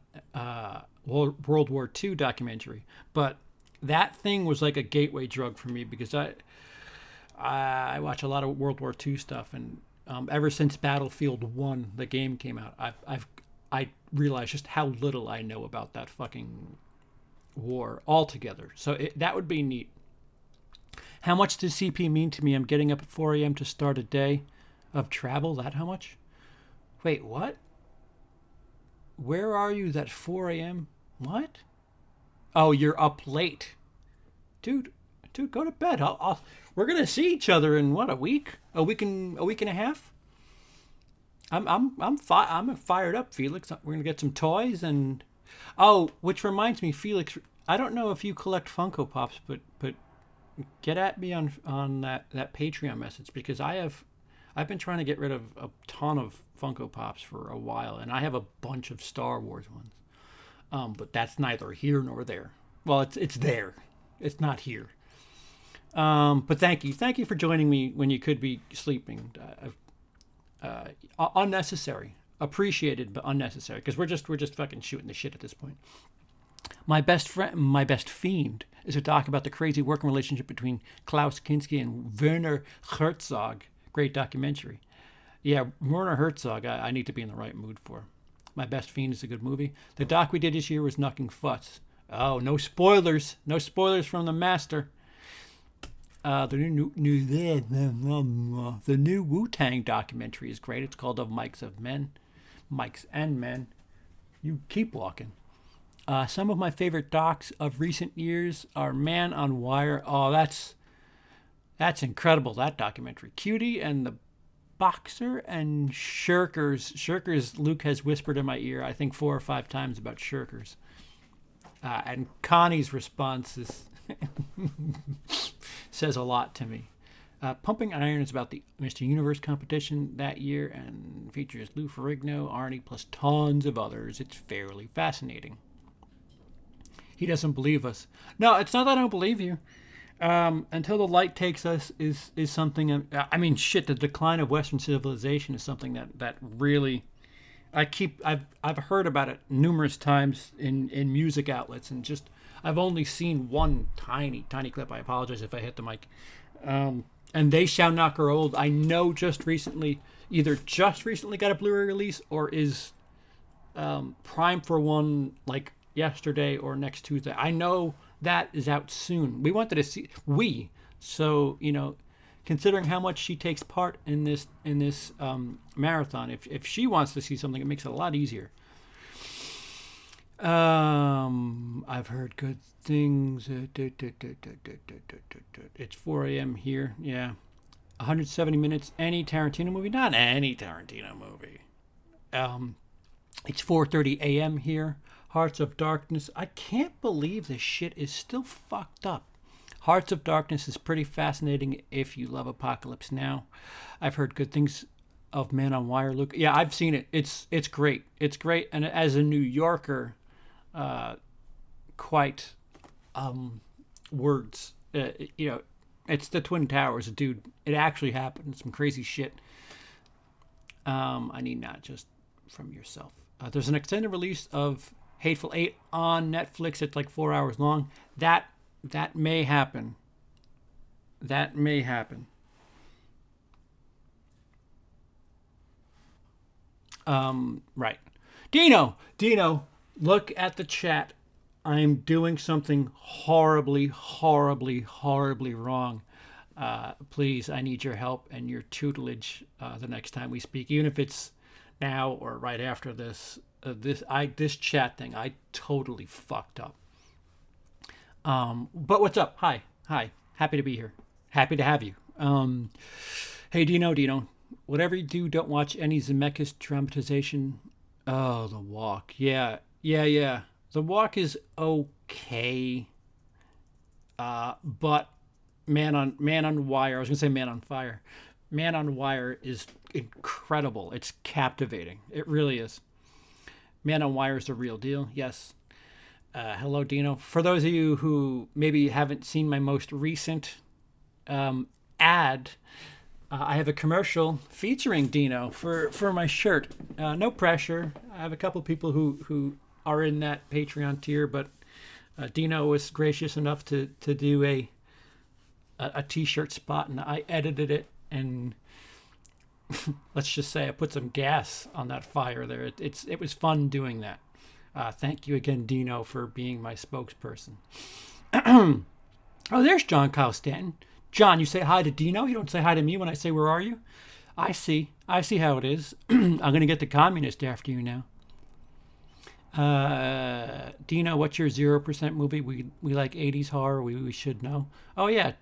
World War II documentary. But that thing was like a gateway drug for me, because I watch a lot of World War II stuff, and ever since Battlefield 1, the game came out, I realized just how little I know about that fucking war altogether. So that would be neat. How much does CP mean to me? I'm getting up at 4 a.m. to start a day of travel. That how much? Wait, what? Where are you that 4 a.m.? What? Oh, you're up late. Dude, go to bed. We're going to see each other in what, a week? A week and a half? I'm fired up, Felix. We're going to get some toys and which reminds me, Felix, I don't know if you collect Funko Pops, but get at me on that Patreon message, because I've been trying to get rid of a ton of Funko Pops for a while, and I have a bunch of Star Wars ones. But that's neither here nor there. Well, it's there. It's not here. But thank you for joining me when you could be sleeping. Unnecessary, appreciated but unnecessary, because we're just fucking shooting the shit at this point. My best fiend is a doc about the crazy working relationship between Klaus Kinski and Werner Herzog. Great documentary. Yeah, Werner Herzog, I need to be in the right mood for. My Best Fiend is a good movie. The doc we did this year was Knucking Futz. Oh, no spoilers. No spoilers from the master. The new Wu-Tang documentary is great. It's called Of Mics and Men. You keep walking. Some of my favorite docs of recent years are Man on Wire. Oh, that's incredible, that documentary. Cutie and the Boxer and Shirkers. Shirkers, Luke has whispered in my ear, I think 4 or 5 times about Shirkers. And Connie's response says a lot to me. Pumping Iron is about the Mr. Universe competition that year and features Lou Ferrigno, Arnie, plus tons of others. It's fairly fascinating. He doesn't believe us. No, it's not that I don't believe you. Until the Light Takes Us is something. I mean, shit. The decline of Western civilization is something that really, I've heard about it numerous times in music outlets, and just I've only seen one tiny clip. I apologize if I hit the mic. And They Shall Not Grow Old, I know either just recently got a Blu-ray release or is prime for one like yesterday or next Tuesday. I know that is out soon. We wanted to see so considering how much she takes part in this marathon, if she wants to see something, it makes it a lot easier. I've heard good things. It's 4 a.m. here. Yeah, 170 minutes. Any Tarantino movie? Not any Tarantino movie. It's 4:30 a.m. here. Hearts of Darkness. I can't believe this shit is still fucked up. Hearts of Darkness is pretty fascinating if you love Apocalypse Now. I've heard good things of Man on Wire, Luke. Yeah, I've seen it. It's great. It's great. And as a New Yorker, quite words. It's the Twin Towers, dude. It actually happened. Some crazy shit. I need not just from yourself. There's an extended release of Hateful Eight on Netflix. It's like 4 hours long. That may happen. That may happen. Right. Dino, look at the chat. I'm doing something horribly wrong. Please, I need your help and your tutelage the next time we speak, even if it's now or right after this. This chat thing, I totally fucked up. But what's up? Hi. Happy to be here. Happy to have you. Hey, Dino. Whatever you do, don't watch any Zemeckis dramatization. Oh, The Walk. Yeah. The Walk is okay. But Man on Wire. I was gonna say Man on Fire. Man on Wire is incredible. It's captivating. It really is. Man on Wire is the real deal. Yes. Hello, Dino. For those of you who maybe haven't seen my most recent ad, I have a commercial featuring Dino for my shirt. No pressure. I have a couple people who are in that Patreon tier, but Dino was gracious enough to do a t-shirt spot, and I edited it, and let's just say I put some gas on that fire there. It was fun doing that. Thank you again, Dino, for being my spokesperson. Oh, there's John Kyle Stanton. John, you say hi to Dino? You don't say hi to me when I say, where are you? I see how it is. I'm going to get the communist after you now. Dino, what's your 0% movie? We like 80s horror. We should know. Oh, yeah.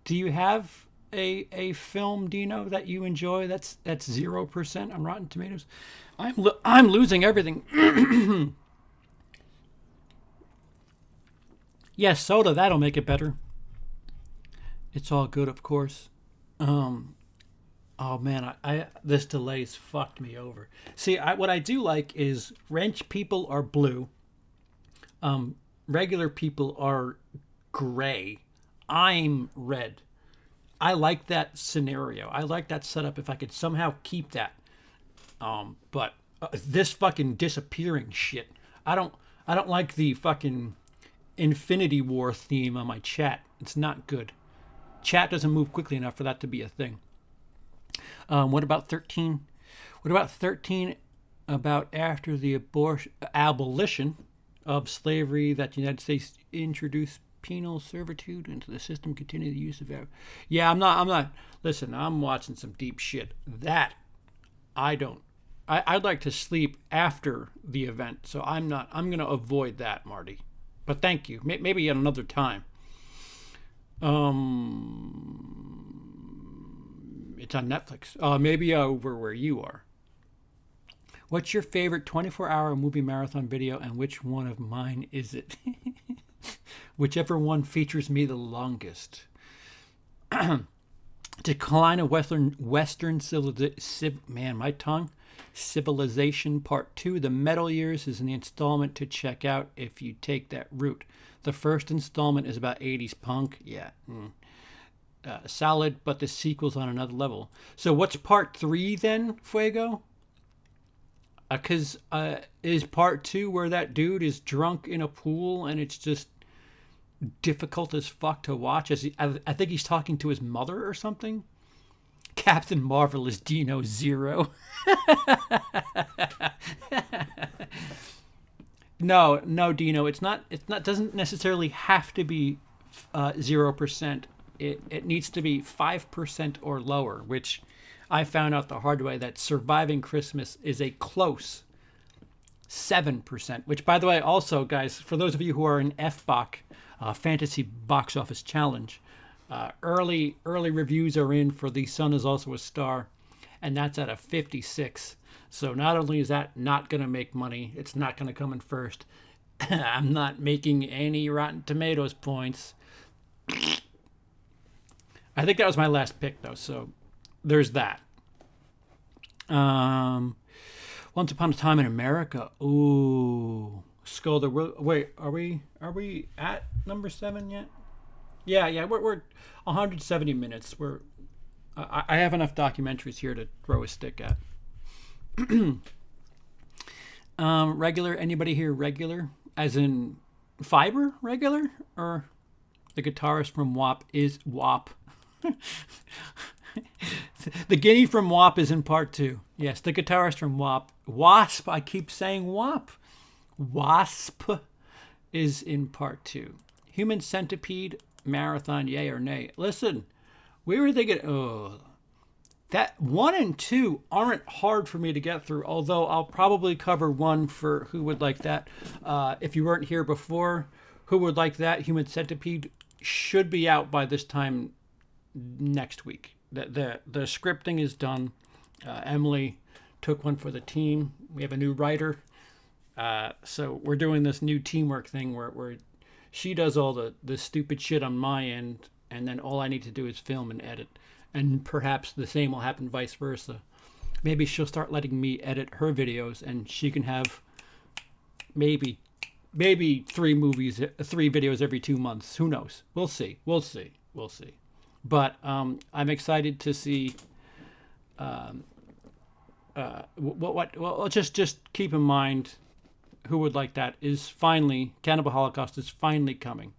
Do you have a film, Dino, that you enjoy that's 0% on Rotten Tomatoes? I'm losing everything. Yes, soda, that'll make it better. It's all good, of course. Oh man, I this delay's fucked me over. See, what I do like is wrench people are blue. Regular people are gray. I'm red. I like that scenario. I like that setup if I could somehow keep that. But this fucking disappearing shit. I don't like the fucking Infinity War theme on my chat. It's not good. Chat doesn't move quickly enough for that to be a thing. What about 13? What about 13 about after the abolition of slavery that the United States introduced penal servitude into the system, continue the use of it. Yeah, I'm not. Listen, I'm watching some deep shit. That I don't. I'd like to sleep after the event, so I'm going to avoid that, Marty. But thank you. Maybe at another time. It's on Netflix. Maybe over where you are. What's your favorite 24-hour movie marathon video, and which one of mine is it? Whichever one features me the longest. Decline of Western Civilization Part 2. The Metal Years is an installment to check out if you take that route. The first installment is about 80s punk. Yeah. Solid, but the sequel's on another level. So what's Part 3 then, Fuego? Because is Part 2 where that dude is drunk in a pool and it's just difficult as fuck to watch? I think he's talking to his mother or something. Captain Marvel is Dino Zero. No, Dino. It's not. Doesn't necessarily have to be 0%. It needs to be 5% or lower, which I found out the hard way that Surviving Christmas is a close 7%. Which, by the way, also, guys, for those of you who are in FBOC, Fantasy Box Office Challenge, early reviews are in for The Sun Is Also a Star, and that's at a 56. So not only is that not going to make money, it's not going to come in first. I'm not making any Rotten Tomatoes points. I think that was my last pick, though, so there's that. Once Upon a Time in America. Ooh. Scolder. Wait, are we at number 7 yet? Yeah, we're 170 minutes. I have enough documentaries here to throw a stick at. Regular. Anybody here regular? As in fiber regular? Or the guitarist from WAP is WAP? The guinea from WAP is in Part 2. Yes, the guitarist from WAP. Wasp, I keep saying WAP. Wasp is in Part 2. Human Centipede Marathon, yay or nay? Listen, we were thinking, that 1 and 2 aren't hard for me to get through, although I'll probably cover 1 for who would like that. If you weren't here before, who would like that? Human Centipede should be out by this time next week. The scripting is done. Emily took one for the team. We have a new writer. So we're doing this new teamwork thing where She does all the stupid shit on my end, and then all I need to do is film and edit. And perhaps the same will happen vice versa. Maybe she'll start letting me edit her videos, and she can have maybe three videos every 2 months. Who knows? We'll see. But I'm excited to see. Well, just keep in mind, who would like that is finally Cannibal Holocaust is finally coming.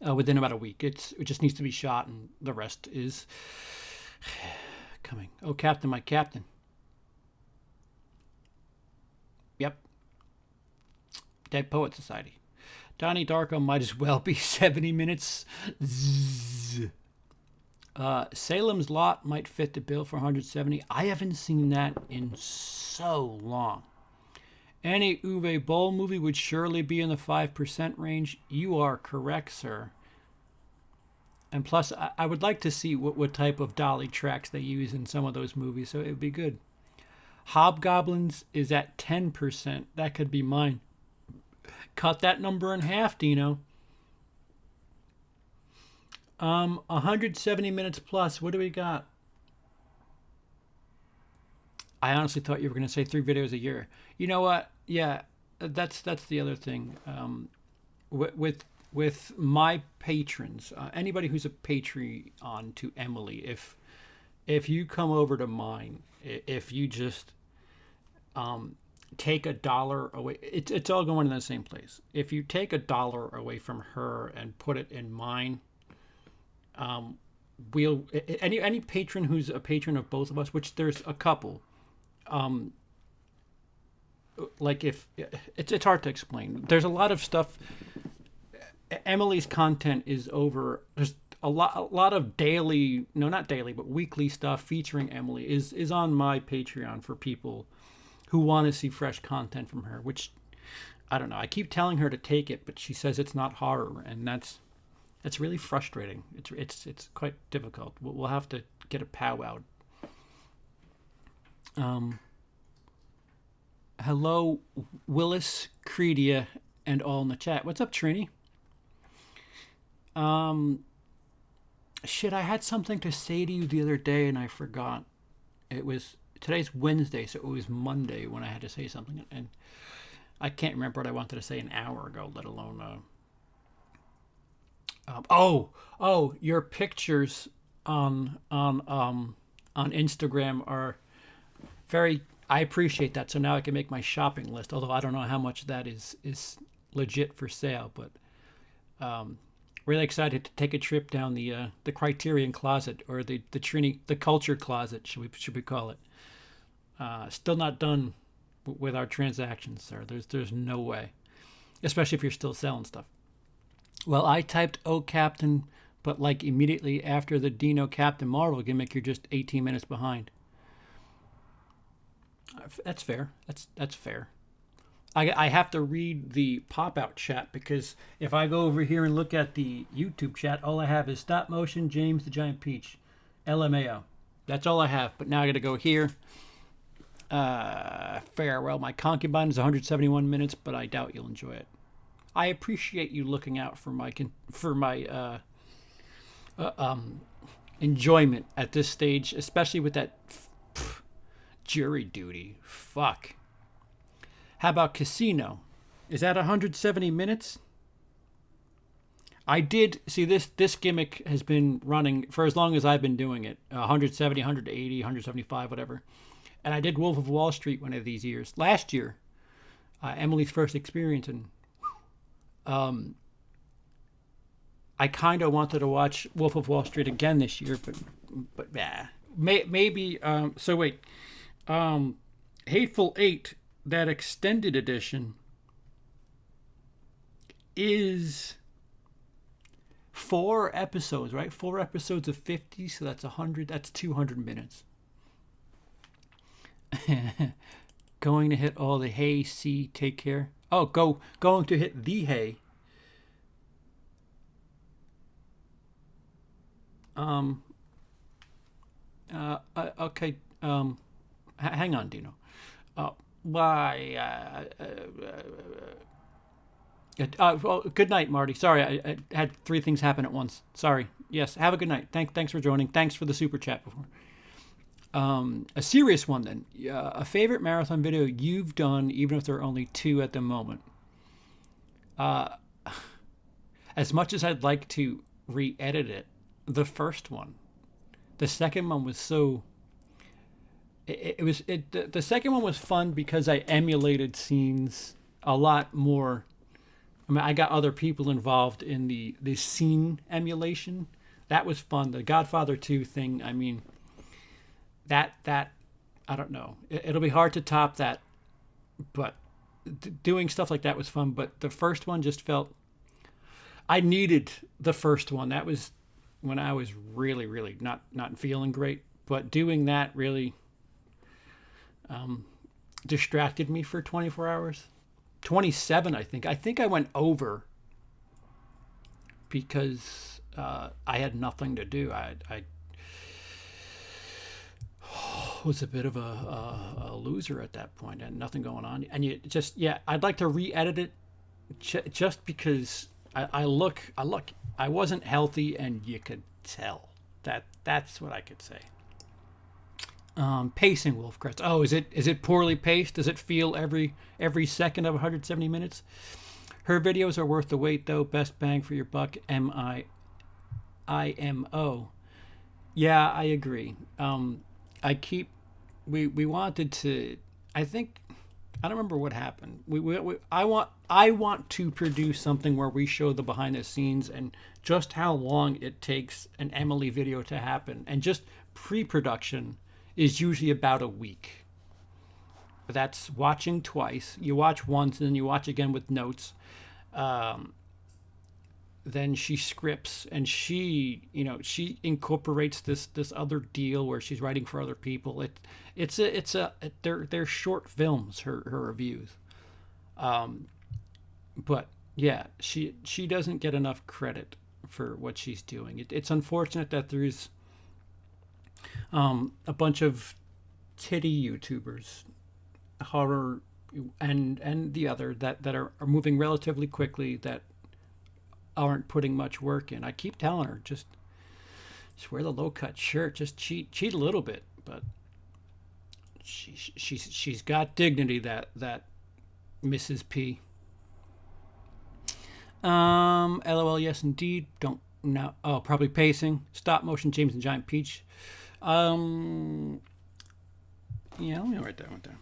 Within about a week. It just needs to be shot, and the rest is coming. Oh, Captain, my Captain. Yep. Dead Poet Society. Donnie Darko might as well be 70 minutes. Zzz. Salem's Lot might fit the bill for 170. I haven't seen that in so long. Any Uwe Boll movie would surely be in the 5% range. You are correct, sir. And plus, I would like to see what type of dolly tracks they use in some of those movies, so it would be good. Hobgoblins is at 10%. That could be mine. Cut that number in half, Dino. 170 minutes plus. What do we got? I honestly thought you were going to say 3 videos a year. You know what? Yeah, that's the other thing. With my patrons, anybody who's a Patreon to Emily, if you come over to mine, if you just take $1 away, it's all going in the same place. If you take $1 away from her and put it in mine, we'll any patron who's a patron of both of us, which there's a couple. Like if it's hard to explain. There's a lot of stuff. Emily's content is over. There's a lot of daily, no, not daily, but weekly stuff featuring Emily is on my Patreon for people who want to see fresh content from her. Which I don't know. I keep telling her to take it, but she says it's not horror, and that's really frustrating. It's quite difficult. We'll have to get a powwow. Hello, Willis, Credia, and all in the chat. What's up, Trini? Shit, I had something to say to you the other day and I forgot. Today's Wednesday, so it was Monday when I had to say something, and I can't remember what I wanted to say an hour ago, let alone. Your pictures on Instagram are very. I appreciate that. So now I can make my shopping list. Although I don't know how much that is legit for sale, but really excited to take a trip down the Criterion Closet, or the Culture Closet, should we call it? Still not done with our transactions, sir. There's no way, especially if you're still selling stuff. Well, I typed "Oh Captain," but like immediately after the Dino Captain Marvel gimmick, you're just 18 minutes behind. That's fair. That's fair. I have to read the pop-out chat, because if I go over here and look at the YouTube chat, all I have is stop motion, James the Giant Peach, LMAO. That's all I have. But now I got to go here. Farewell, my concubine is 171 minutes, but I doubt you'll enjoy it. I appreciate you looking out for my enjoyment at this stage, especially with that jury duty. Fuck. How about Casino? Is that 170 minutes? I did see this gimmick has been running for as long as I've been doing it. 170, 180, 175, whatever. And I did Wolf of Wall Street one of these years. Last year, Emily's first experience, and I kind of wanted to watch Wolf of Wall Street again this year, but yeah, maybe. So wait, Hateful Eight, that extended edition, is 4 episodes, right? 4 episodes of 50, so that's 100. That's 200 minutes. Going to hit all the hay. See, take care. Oh, going to hit the hay. Okay. Hang on, Dino. Well, good night, Marty. Sorry, I had three things happen at once. Sorry. Yes, have a good night. Thanks for joining. Thanks for the super chat before. A serious one then. A favorite marathon video you've done, even if there are only two at the moment. As much as I'd like to re-edit it, the first one. The second one was so. The second one was fun because I emulated scenes a lot more. I mean, I got other people involved in the scene emulation. That was fun. The Godfather 2 thing. I mean, that I don't know. It'll be hard to top that, but doing stuff like that was fun. But the first one just felt. I needed the first one. That was when I was really, really not feeling great. But doing that really distracted me for 24 hours. 27, I think. I think I went over because I had nothing to do. I was a bit of a loser at that point and nothing going on. And you just, I'd like to re-edit it just because I wasn't healthy and you could tell. That's what I could say. Pacing, Wolfcrest. Oh, is it poorly paced? Does it feel every second of 170 minutes? Her videos are worth the wait, though. Best bang for your buck. MIIMO. Yeah, I agree. We wanted to. I think I don't remember what happened. I want to produce something where we show the behind the scenes and just how long it takes an Emily video to happen, and just pre-production is usually about a week. That's watching twice. You watch once and then you watch again with notes. Then she scripts and she incorporates this other deal where she's writing for other people. They're short films, her reviews. But yeah, she doesn't get enough credit for what she's doing. It's unfortunate that there's a bunch of titty YouTubers, horror and the other that are moving relatively quickly, that aren't putting much work in. I keep telling her, just wear the low cut shirt, just cheat a little bit, but she's got dignity, that Mrs. P. LOL, yes indeed. Don't know. Oh, probably pacing. Stop motion, James and Giant Peach. Yeah, let me write that one down.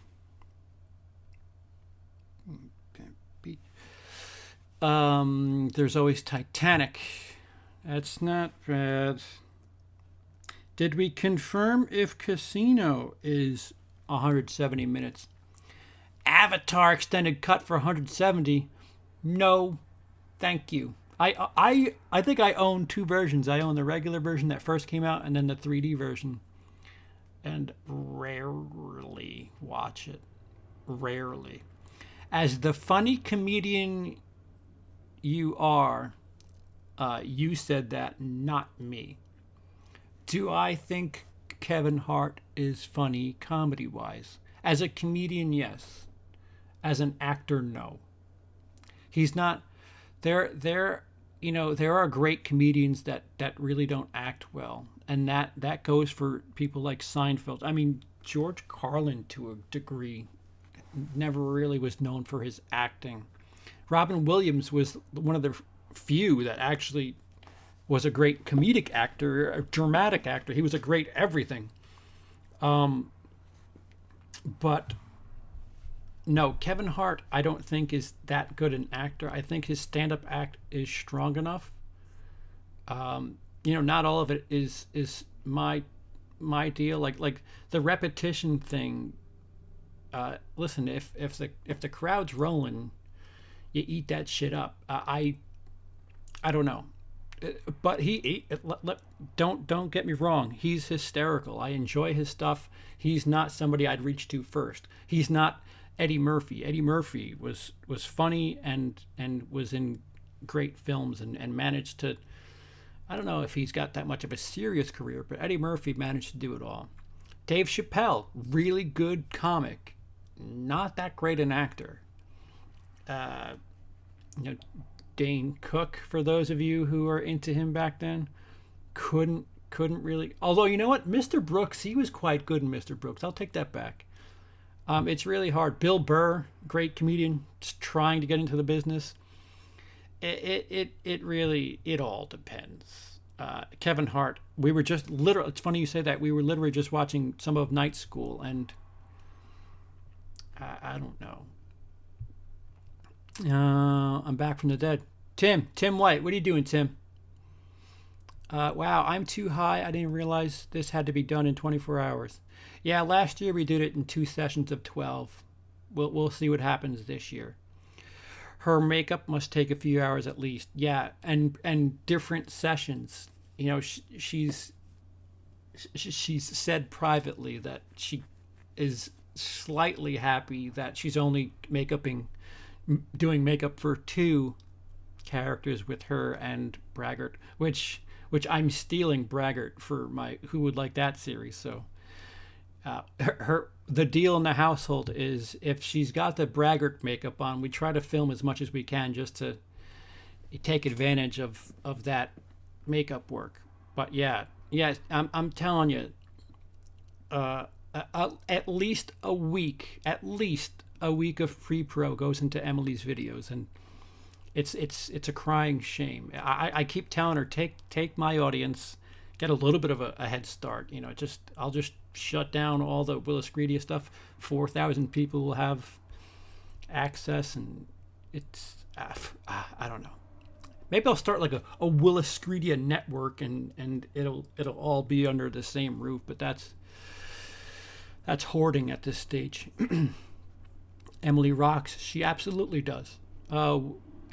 There's always Titanic. That's not bad. Did we confirm if Casino is 170 minutes? Avatar extended cut for 170? No, thank you. I think I own two versions. I own the regular version that first came out and then the 3D version. And rarely watch it. Rarely. As the funny comedian you are, you said that, not me. Do I think Kevin Hart is funny comedy-wise? As a comedian, yes. As an actor, no. He's not. There are great comedians that really don't act well, and that goes for people like Seinfeld. I mean, George Carlin, to a degree, never really was known for his acting. Robin Williams was one of the few that actually was a great comedic actor, a dramatic actor. He was a great everything. But no, Kevin Hart, I don't think is that good an actor. I think his stand-up act is strong enough. Not all of it is my deal. Like the repetition thing. Listen, if the crowd's rolling, you eat that shit up. I don't know, but don't get me wrong. He's hysterical. I enjoy his stuff. He's not somebody I'd reach to first. He's not Eddie Murphy. Eddie Murphy was funny and was in great films and managed to. I don't know if he's got that much of a serious career, but Eddie Murphy managed to do it all. Dave Chappelle, really good comic, not that great an actor. you know, Dane Cook, for those of you who are into him back then, couldn't really. Although, you know what, Mr. Brooks, he was quite good in Mr. Brooks. I'll take that back. It's really hard. Bill Burr, great comedian, just trying to get into the business. It really, it all depends. Kevin Hart, we were just literally. It's funny you say that. We were literally just watching some of Night School, and I don't know. I'm back from the dead. Tim White, what are you doing, Tim? Wow, I'm too high. I didn't realize this had to be done in 24 hours. Yeah, last year we did it in 2 sessions of 12. We'll see what happens this year. Her makeup must take a few hours at least. Yeah, and different sessions. You know, she's said privately that she is slightly happy that she's only doing makeup for two characters with her and Braggart, which I'm stealing Braggart for my Who Would Like That series. So the deal in the household is if she's got the Braggart makeup on, we try to film as much as we can just to take advantage of that makeup work. But yeah, I'm telling you, at least a week of pre-pro goes into Emily's videos, and it's a crying shame. I keep telling her, take my audience, get a little bit of a head start. You know, I'll just shut down all the Willis Greedia stuff. 4,000 people will have access, and it's I don't know. Maybe I'll start like a Willis Greedia network, and it'll all be under the same roof. But that's hoarding at this stage. Emily rocks. She absolutely does.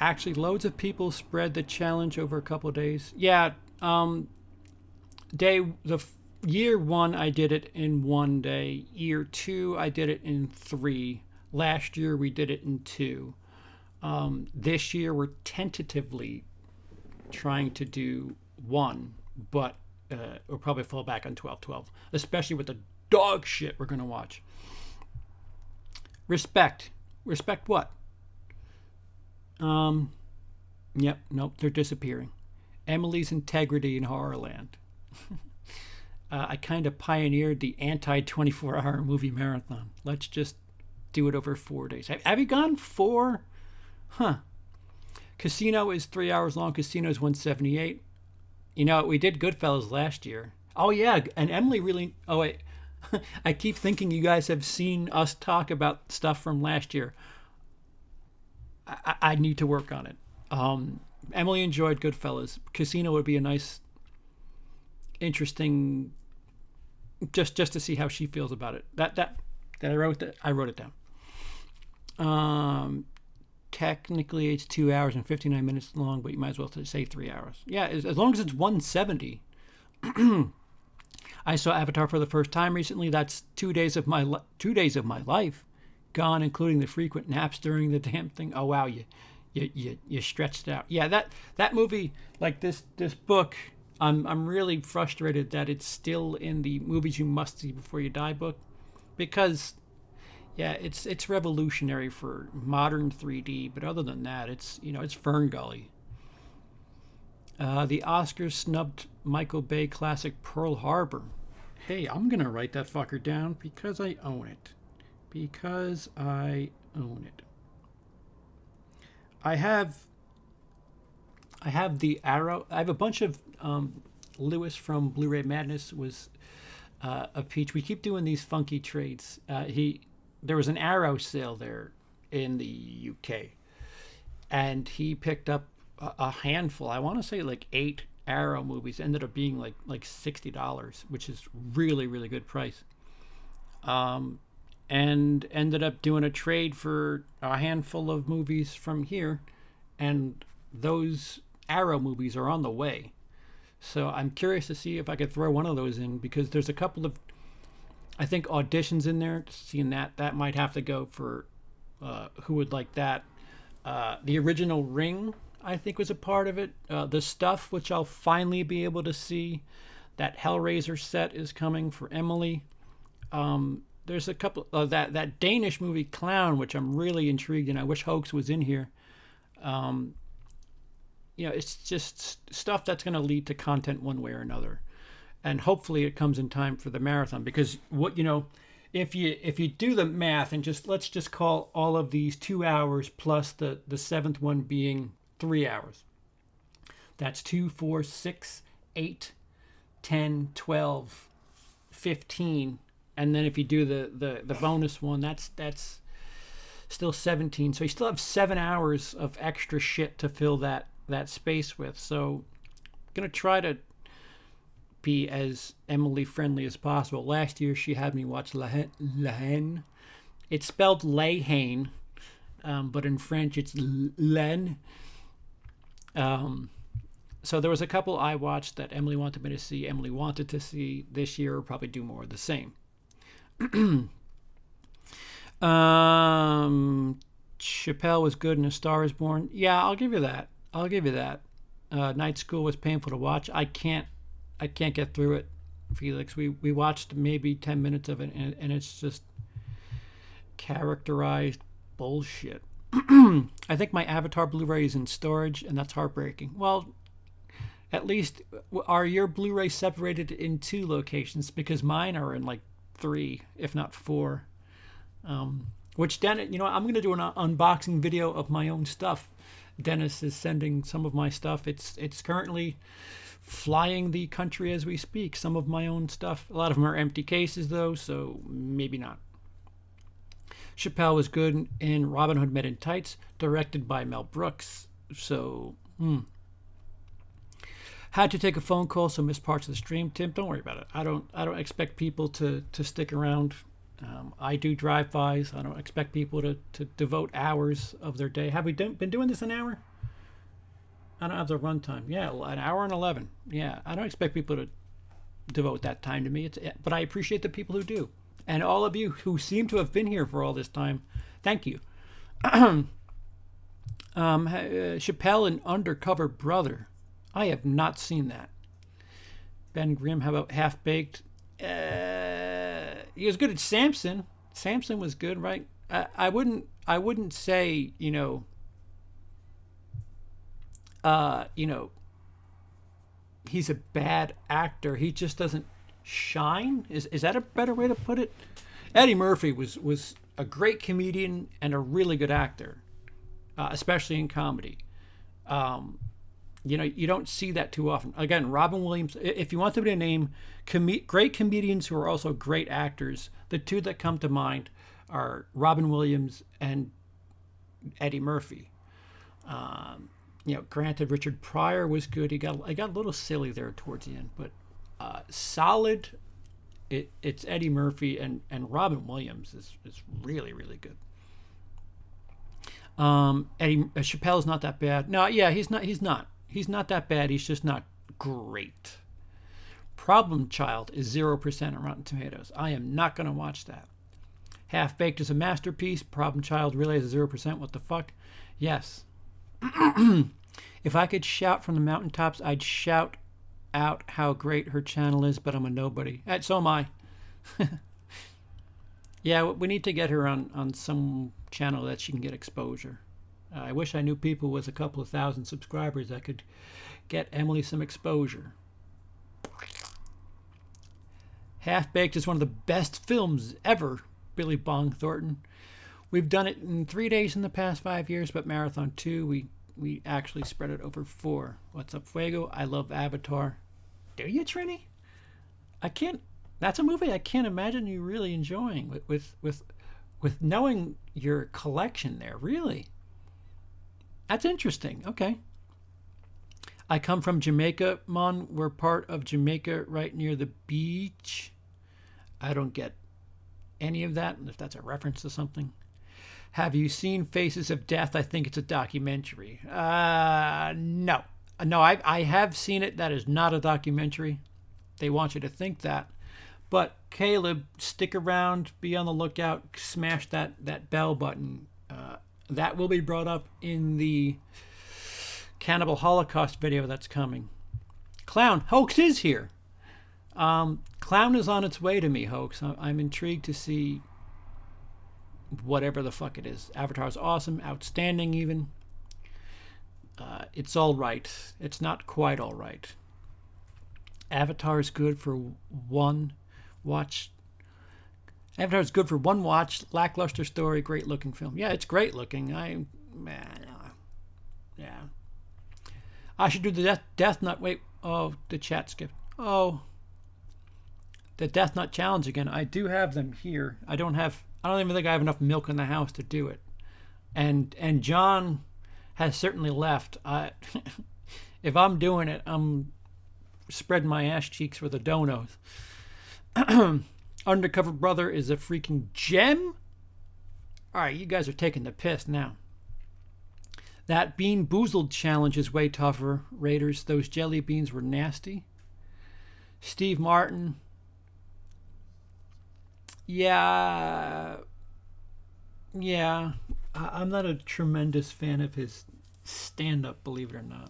Actually, loads of people spread the challenge over a couple of days. Yeah. Year one, I did it in 1 day. Year two, I did it in 3. Last year, we did it in 2. This year, we're tentatively trying to do 1, but we'll probably fall back on 12-12, especially with the dog shit we're going to watch. Respect what? Yep, nope, they're disappearing. Emily's integrity in Horrorland. I kind of pioneered the anti-24-hour movie marathon. Let's just do it over 4 days. Have you gone 4? Huh. Casino is 3 hours long. Casino is 178. You know, we did Goodfellas last year. Oh, yeah, and Emily really... Oh, wait. I keep thinking you guys have seen us talk about stuff from last year. I need to work on it. Emily enjoyed Goodfellas. Casino would be a nice, interesting, just to see how she feels about it. That I wrote it down. Technically, it's 2 hours and 59 minutes long, but you might as well say 3 hours. Yeah, as long as it's 170. I saw Avatar for the first time recently. That's 2 days of my life gone, including the frequent naps during the damn thing. Oh wow, you stretched out. Yeah, that movie, like this book, I'm really frustrated that it's still in the movies you must see before you die book, because yeah, it's revolutionary for modern 3D, but other than that, it's Fern Gully. The Oscars snubbed Michael Bay classic Pearl Harbor. Hey, I'm gonna write that fucker down because I own it. I have the Arrow. I have a bunch of Lewis from Blu-ray Madness was a peach. We keep doing these funky trades. There was an Arrow sale there in the UK, and he picked up a handful. I want to say like 8 Arrow movies. Ended up being like $60, which is really, really good price. And ended up doing a trade for a handful of movies from here, and those Arrow movies are on the way. So I'm curious to see if I could throw one of those in, because there's a couple of, I think, auditions in there. Seeing that might have to go for Who Would Like That. The original Ring, I think, was a part of it. The Stuff, which I'll finally be able to see. That Hellraiser set is coming for Emily. There's a couple of that Danish movie Clown, which I'm really intrigued in. I wish Hoax was in here. It's just stuff that's going to lead to content one way or another, and hopefully it comes in time for the marathon. Because if you do the math and let's just call all of these 2 hours plus the seventh one being 3 hours. That's 2, 4, 6, 8, 10, 12, 15, and then if you do the bonus one, that's still 17. So you still have 7 hours of extra shit to fill that space with. So I'm gonna try to be as Emily friendly as possible. Last year she had me watch La Haine. It's spelled La Haine, but in French it's Len. So there was a couple I watched that Emily wanted me to see. Emily wanted to see this year. We'll probably do more of the same. Chappelle was good and A Star Is Born. Yeah, I'll give you that. Night School was painful to watch. I can't get through it, Felix. We watched maybe 10 minutes of it, and it's just characterized bullshit. I think my Avatar Blu-ray is in storage, and that's heartbreaking. Well, at least are your Blu-rays separated in 2 locations? Because mine are in like 3, if not 4. Which Dennis, I'm going to do an unboxing video of my own stuff. Dennis is sending some of my stuff. It's currently flying the country as we speak. Some of my own stuff. A lot of them are empty cases though, so maybe not. Chappelle was good in Robin Hood Men in Tights, directed by Mel Brooks. So, Had to take a phone call, so missed parts of the stream. Tim, don't worry about it. I don't expect people to stick around. I do drive-bys. I don't expect people to devote hours of their day. Have we been doing this an hour? I don't have the runtime. Yeah, an hour and 11. Yeah, I don't expect people to devote that time to me. But I appreciate the people who do. And all of you who seem to have been here for all this time, thank you. Chappelle and Undercover Brother. I have not seen that. Ben Grimm, how about Half Baked? He was good at Samson. Samson was good, right? I wouldn't say, he's a bad actor. He just doesn't shine. Is that a better way to put it? Eddie Murphy was a great comedian and a really good actor, especially in comedy. You don't see that too often. Again, Robin Williams, if you want somebody to name great comedians who are also great actors, the 2 that come to mind are Robin Williams and Eddie Murphy. Granted, Richard Pryor was good. He got a little silly there towards the end, but solid. It's Eddie Murphy and Robin Williams is really, really good. Chappelle's not that bad. No, yeah, he's not. He's not that bad. He's just not great. Problem Child is 0% on Rotten Tomatoes. I am not going to watch that. Half Baked is a masterpiece. Problem Child really is 0%. What the fuck? Yes. If I could shout from the mountaintops, I'd shout out how great her channel is, but I'm a nobody. So am I. Yeah, we need to get her on some channel that she can get exposure. I wish I knew people with a couple of thousand subscribers that could get Emily some exposure. Half Baked is one of the best films ever, Billy Bong Thornton. We've done it in 3 days in the past 5 years, but Marathon 2, we actually spread it over 4. What's up, Fuego? I love Avatar. Do you, Trini? That's a movie I can't imagine you really enjoying with knowing your collection there, really. That's interesting. Okay. I come from Jamaica, Mon. We're part of Jamaica right near the beach. I don't get any of that, if that's a reference to something. Have you seen Faces of Death? I think it's a documentary. No. No, I have seen it. That is not a documentary. They want you to think that. But Caleb, stick around, be on the lookout, smash that bell button. That will be brought up in the Cannibal Holocaust video that's coming. Clown, Hoax is here. Clown is on its way to me, Hoax. I'm intrigued to see whatever the fuck it is. Avatar's awesome, outstanding even. It's all right. It's not quite all right. Avatar is good for one watch. Avatar is good for one watch. Lackluster story, great looking film. Yeah, it's great looking. Yeah. I should do the Death Nut. Wait. Oh, the chat skipped. Oh, the Death Nut challenge again. I do have them here. I don't even think I have enough milk in the house to do it. And John has certainly left. If I'm doing it, I'm spreading my ass cheeks for the donos. Undercover Brother is a freaking gem. All right, you guys are taking the piss now. That Bean Boozled challenge is way tougher, Raiders. Those jelly beans were nasty. Steve Martin. Yeah. I'm not a tremendous fan of his stand-up, believe it or not.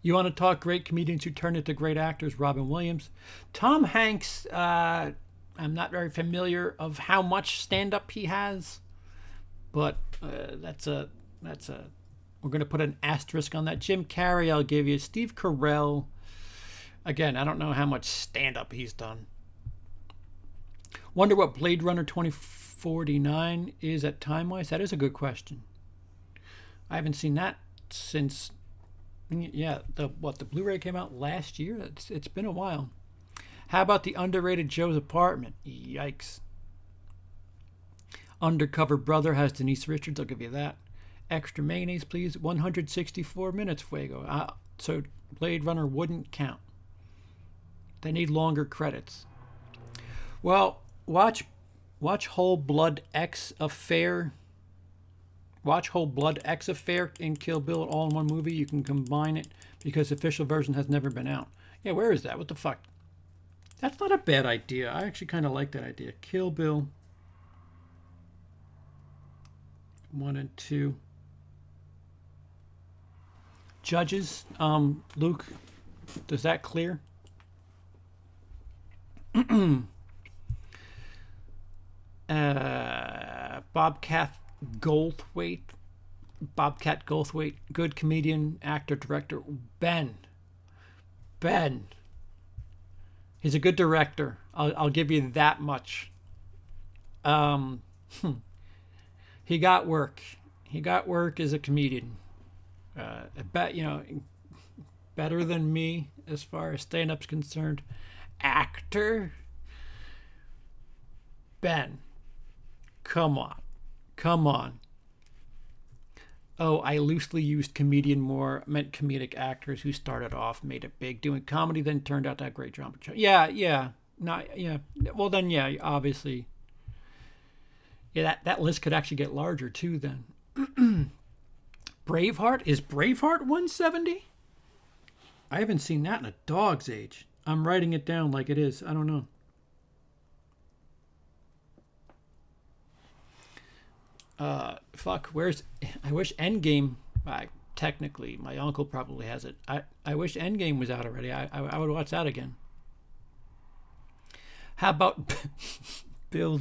You want to talk great comedians who turn into great actors? Robin Williams. Tom Hanks, I'm not very familiar of how much stand-up he has, but we're going to put an asterisk on that. Jim Carrey, I'll give you. Steve Carell, again, I don't know how much stand-up he's done. Wonder what Blade Runner 2049 is at time-wise? That is a good question. I haven't seen that since, the Blu-ray came out last year? It's been a while. How about the underrated Joe's Apartment? Yikes. Undercover Brother has Denise Richards, I'll give you that. Extra mayonnaise, please. 164 minutes, Fuego. So Blade Runner wouldn't count. They need longer credits. Well, watch Whole Blood X Affair. Watch Whole Blood X Affair and Kill Bill all in one movie. You can combine it because the official version has never been out. Yeah, where is that? What the fuck? That's not a bad idea. I actually kind of like that idea. Kill Bill 1 and 2. Judges, Luke, does that clear? Bobcat Goldthwait, good comedian, actor, director. Ben. He's a good director. I'll give you that much. He got work. He got work as a comedian. Better than me as far as stand-up's concerned. Actor. Ben. Come on. Oh, I loosely used comedian more, meant comedic actors who started off, made it big, doing comedy, then turned out to have great drama. Yeah. Well, then, yeah, obviously. Yeah, that list could actually get larger, too, then. Braveheart? Is Braveheart 170? I haven't seen that in a dog's age. I'm writing it down like it is. I don't know. I wish Endgame, technically, my uncle probably has it. I wish Endgame was out already. I would watch that again. How about Bill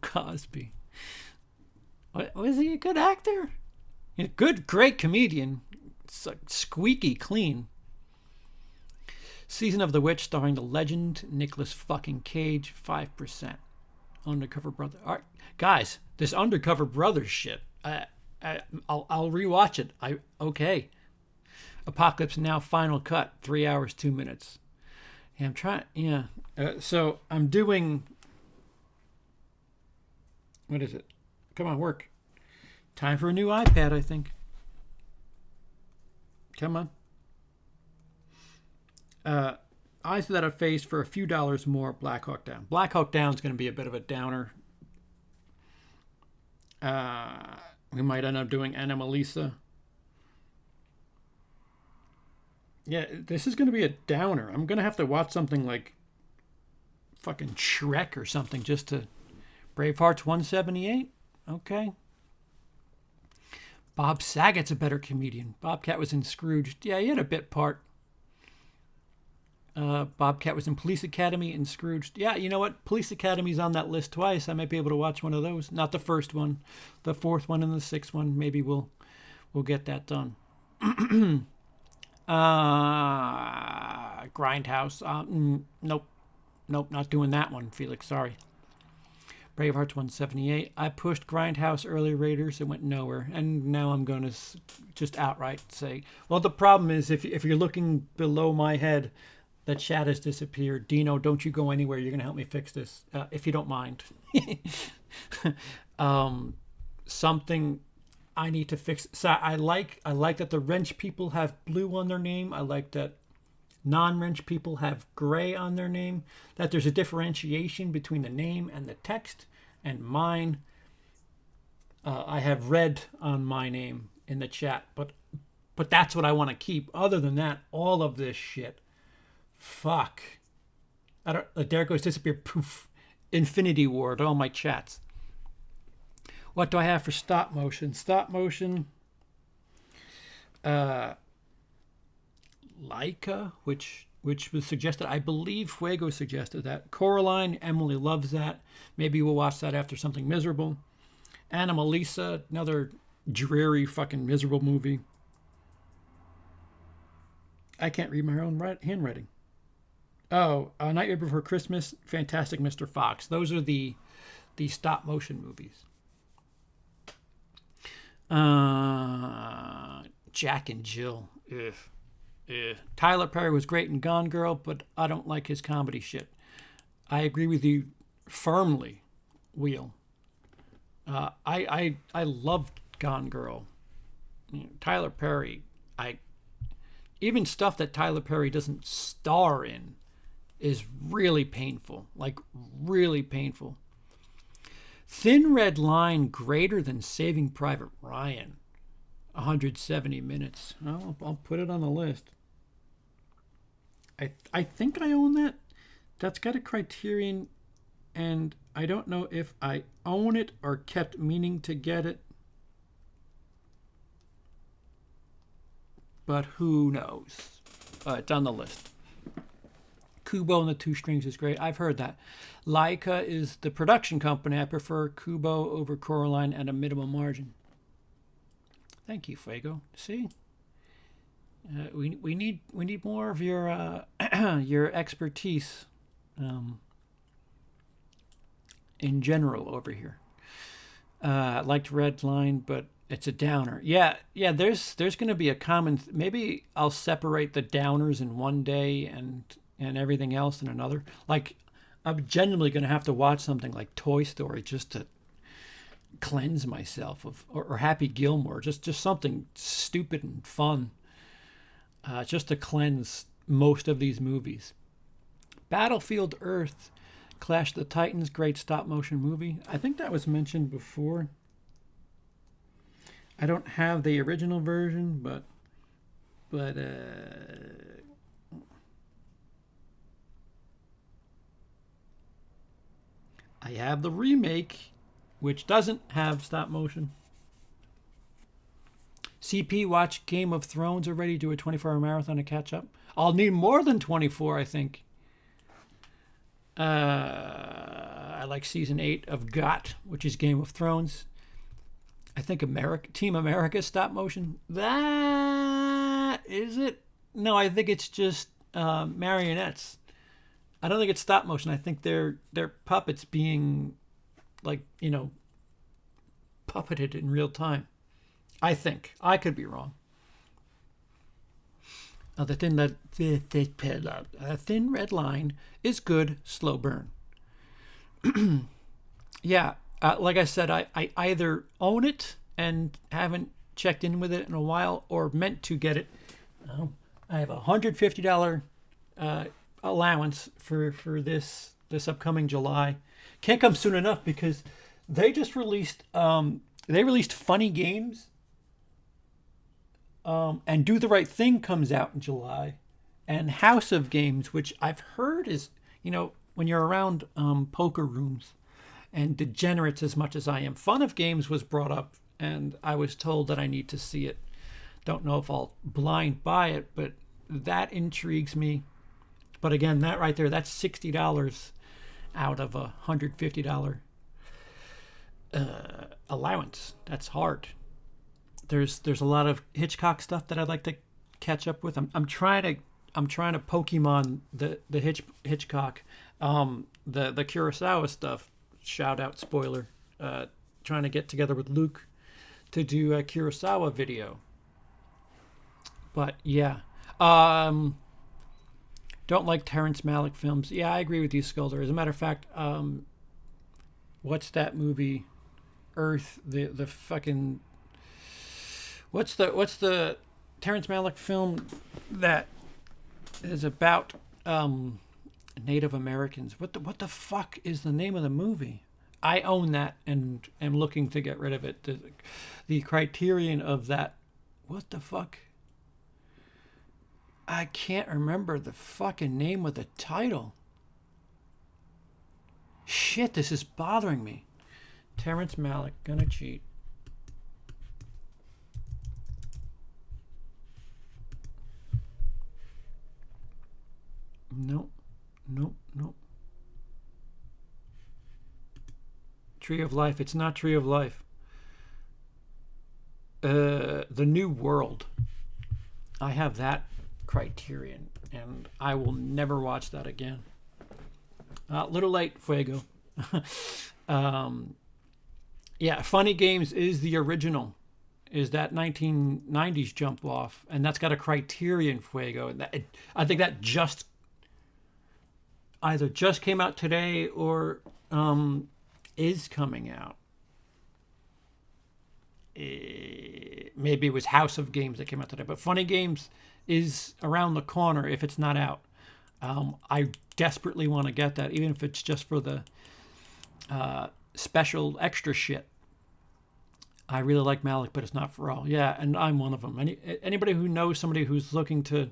Cosby? Was he a good actor? Great comedian. Squeaky clean. Season of the Witch starring the legend Nicolas fucking Cage, 5%. Undercover Brother. All right, guys, this Undercover Brother shit. I'll rewatch it. Okay. Apocalypse Now final cut, 3 hours 2 minutes. Yeah, I'm trying. Yeah. So I'm doing. What is it? Come on, work. Time for a new iPad, I think. Come on. Eyes Without a Face for a few dollars more. Black Hawk Down. Black Hawk Down is going to be a bit of a downer. We might end up doing Anomalisa. Yeah, this is going to be a downer. I'm going to have to watch something like fucking Shrek or something just to... Braveheart's 178? Okay. Bob Saget's a better comedian. Bobcat was in Scrooge. Yeah, he had a bit part. Bobcat was in Police Academy and Scrooge. Yeah, you know what? Police Academy's on that list twice. I might be able to watch one of those. Not the first one. The fourth one and the sixth one. Maybe we'll we'll get that done. Grindhouse. Nope. Nope, not doing that one, Felix. Sorry. Braveheart's 178. I pushed Grindhouse early Raiders. It went nowhere. And now I'm going to just outright say, well, the problem is if you're looking below my head, that chat has disappeared. Dino, don't you go anywhere. You're going to help me fix this, if you don't mind. Something I need to fix. So I like that the wrench people have blue on their name. I like that non-wrench people have gray on their name. That there's a differentiation between the name and the text. And mine, I have red on my name in the chat. But that's what I want to keep. Other than that, all of this shit. Fuck. I don't. There it goes. Disappear. Poof. Infinity War to all my chats. What do I have for stop motion? Stop motion. Laika, which was suggested. I believe Fuego suggested that. Coraline, Emily loves that. Maybe we'll watch that after something miserable. Anomalisa, another dreary fucking miserable movie. I can't read my own handwriting. Oh, Nightmare Before Christmas, Fantastic Mr. Fox. Those are the stop motion movies. Jack and Jill. Ugh. Tyler Perry was great in Gone Girl, but I don't like his comedy shit. I agree with you firmly, Wheel. I loved Gone Girl. Tyler Perry. Even stuff that Tyler Perry doesn't star in is really painful. Like really painful. Thin Red Line greater than Saving Private Ryan. 170 minutes. I'll put it on the list. I think I own that. That's got a Criterion, and I don't know if I own it or kept meaning to get it. But who knows? It's on the list. Kubo and the Two Strings is great. I've heard that. Laika is the production company. I prefer Kubo over Coraline at a minimum margin. Thank you, Fuego. See, we need more of your your expertise in general over here. Liked Red Line, but it's a downer. Yeah. There's going to be a common. Maybe I'll separate the downers in one day and everything else in another. Like I'm genuinely going to have to watch something like Toy Story just to cleanse myself of, or Happy Gilmore, just something stupid and fun, just to cleanse most of these movies. Battlefield Earth, Clash of the Titans, great stop motion movie. I think that was mentioned before. I don't have the original version, but I have the remake, which doesn't have stop motion. CP watch Game of Thrones already, do a 24-hour marathon to catch up. I'll need more than 24, I think. I like season 8 of GOT, which is Game of Thrones. I think Team America stop motion. That is it? No, I think it's just marionettes. I don't think it's stop motion. I think they're puppets being, like, puppeted in real time. I think. I could be wrong. The Thin Red Line is good, slow burn. Yeah, like I said, I either own it and haven't checked in with it in a while, or meant to get it. I have a $150 allowance for this upcoming July. Can't come soon enough because they just released Funny Games, and Do the Right Thing comes out in July, and House of Games, which I've heard is, when you're around poker rooms and degenerates as much as I am, Fun of Games was brought up, and I was told that I need to see it. Don't know if I'll blind buy it, but that intrigues me. But again, that right there, that's $60 out of a $150 allowance. That's hard. there's a lot of Hitchcock stuff that I'd like to catch up with. I'm trying to Pokemon the Hitchcock, the Kurosawa stuff. Shout out spoiler. Trying to get together with Luke to do a Kurosawa video. But yeah, don't like Terrence Malick films. Yeah, I agree with you, Skulder. As a matter of fact, what's that movie? Earth. The fucking. What's the Terrence Malick film that is about Native Americans? What the fuck is the name of the movie? I own that and am looking to get rid of it. The criterion of that. What the fuck? I can't remember the fucking name of the title. Shit, this is bothering me. Terrence Malick, gonna cheat. Nope. Tree of Life. It's not Tree of Life. The New World. I have that criterion, and I will never watch that again. Little late, Fuego. Yeah, Funny Games is the original. Is that 1990s jump off, and that's got a criterion, Fuego. I think that either just came out today or is coming out. Maybe it was House of Games that came out today, but Funny Games is around the corner if it's not out. I desperately want to get that, even if it's just for the special extra shit. I really like Malick, but it's not for all. Yeah, and I'm one of them. Anybody who knows somebody who's looking to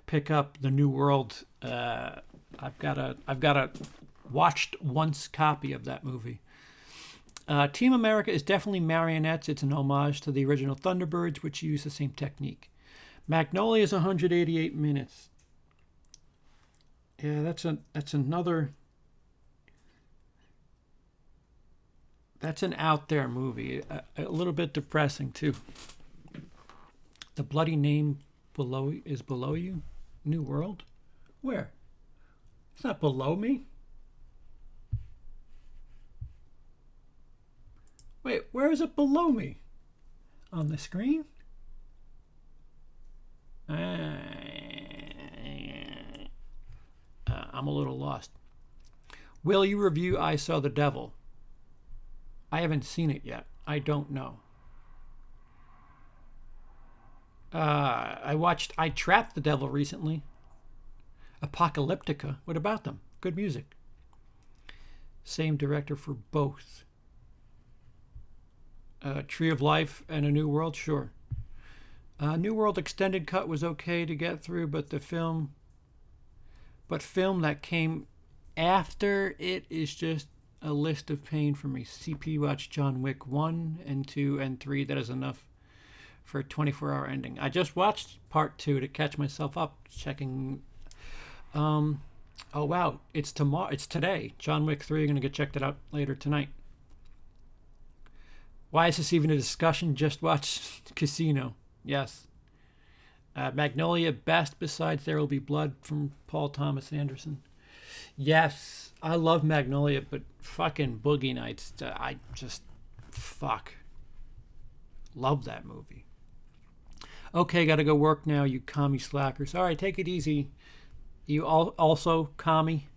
pick up The New World, I've got a watched once copy of that movie. Team America is definitely marionettes. It's an homage to the original Thunderbirds, which use the same technique. Magnolia is 188 minutes. Yeah, that's another. That's an out there movie. A little bit depressing too. The bloody name is below you. New World. Where? It's not below me. Wait, where is it below me? On the screen? I'm a little lost. Will you review I Saw the Devil? I haven't seen it yet. I don't know. I Trapped the Devil recently. Apocalyptica. What about them? Good music. Same director for both. Tree of Life and A New World, sure. New World extended cut was okay to get through, but film that came after it is just a list of pain for me. CP watched John Wick 1 and 2 and 3. That is enough for a 24-hour ending. I just watched part 2 to catch myself up, checking. Oh wow, it's tomorrow. It's today. John Wick 3. I'm gonna get checked it out later tonight. Why is this even a discussion? Just watch Casino. Yes. Magnolia best besides There Will Be Blood from Paul Thomas Anderson. Yes, I love Magnolia, but fucking Boogie Nights, I just love that movie. Okay, gotta go work now, you commie slackers. All right, take it easy. You also commie.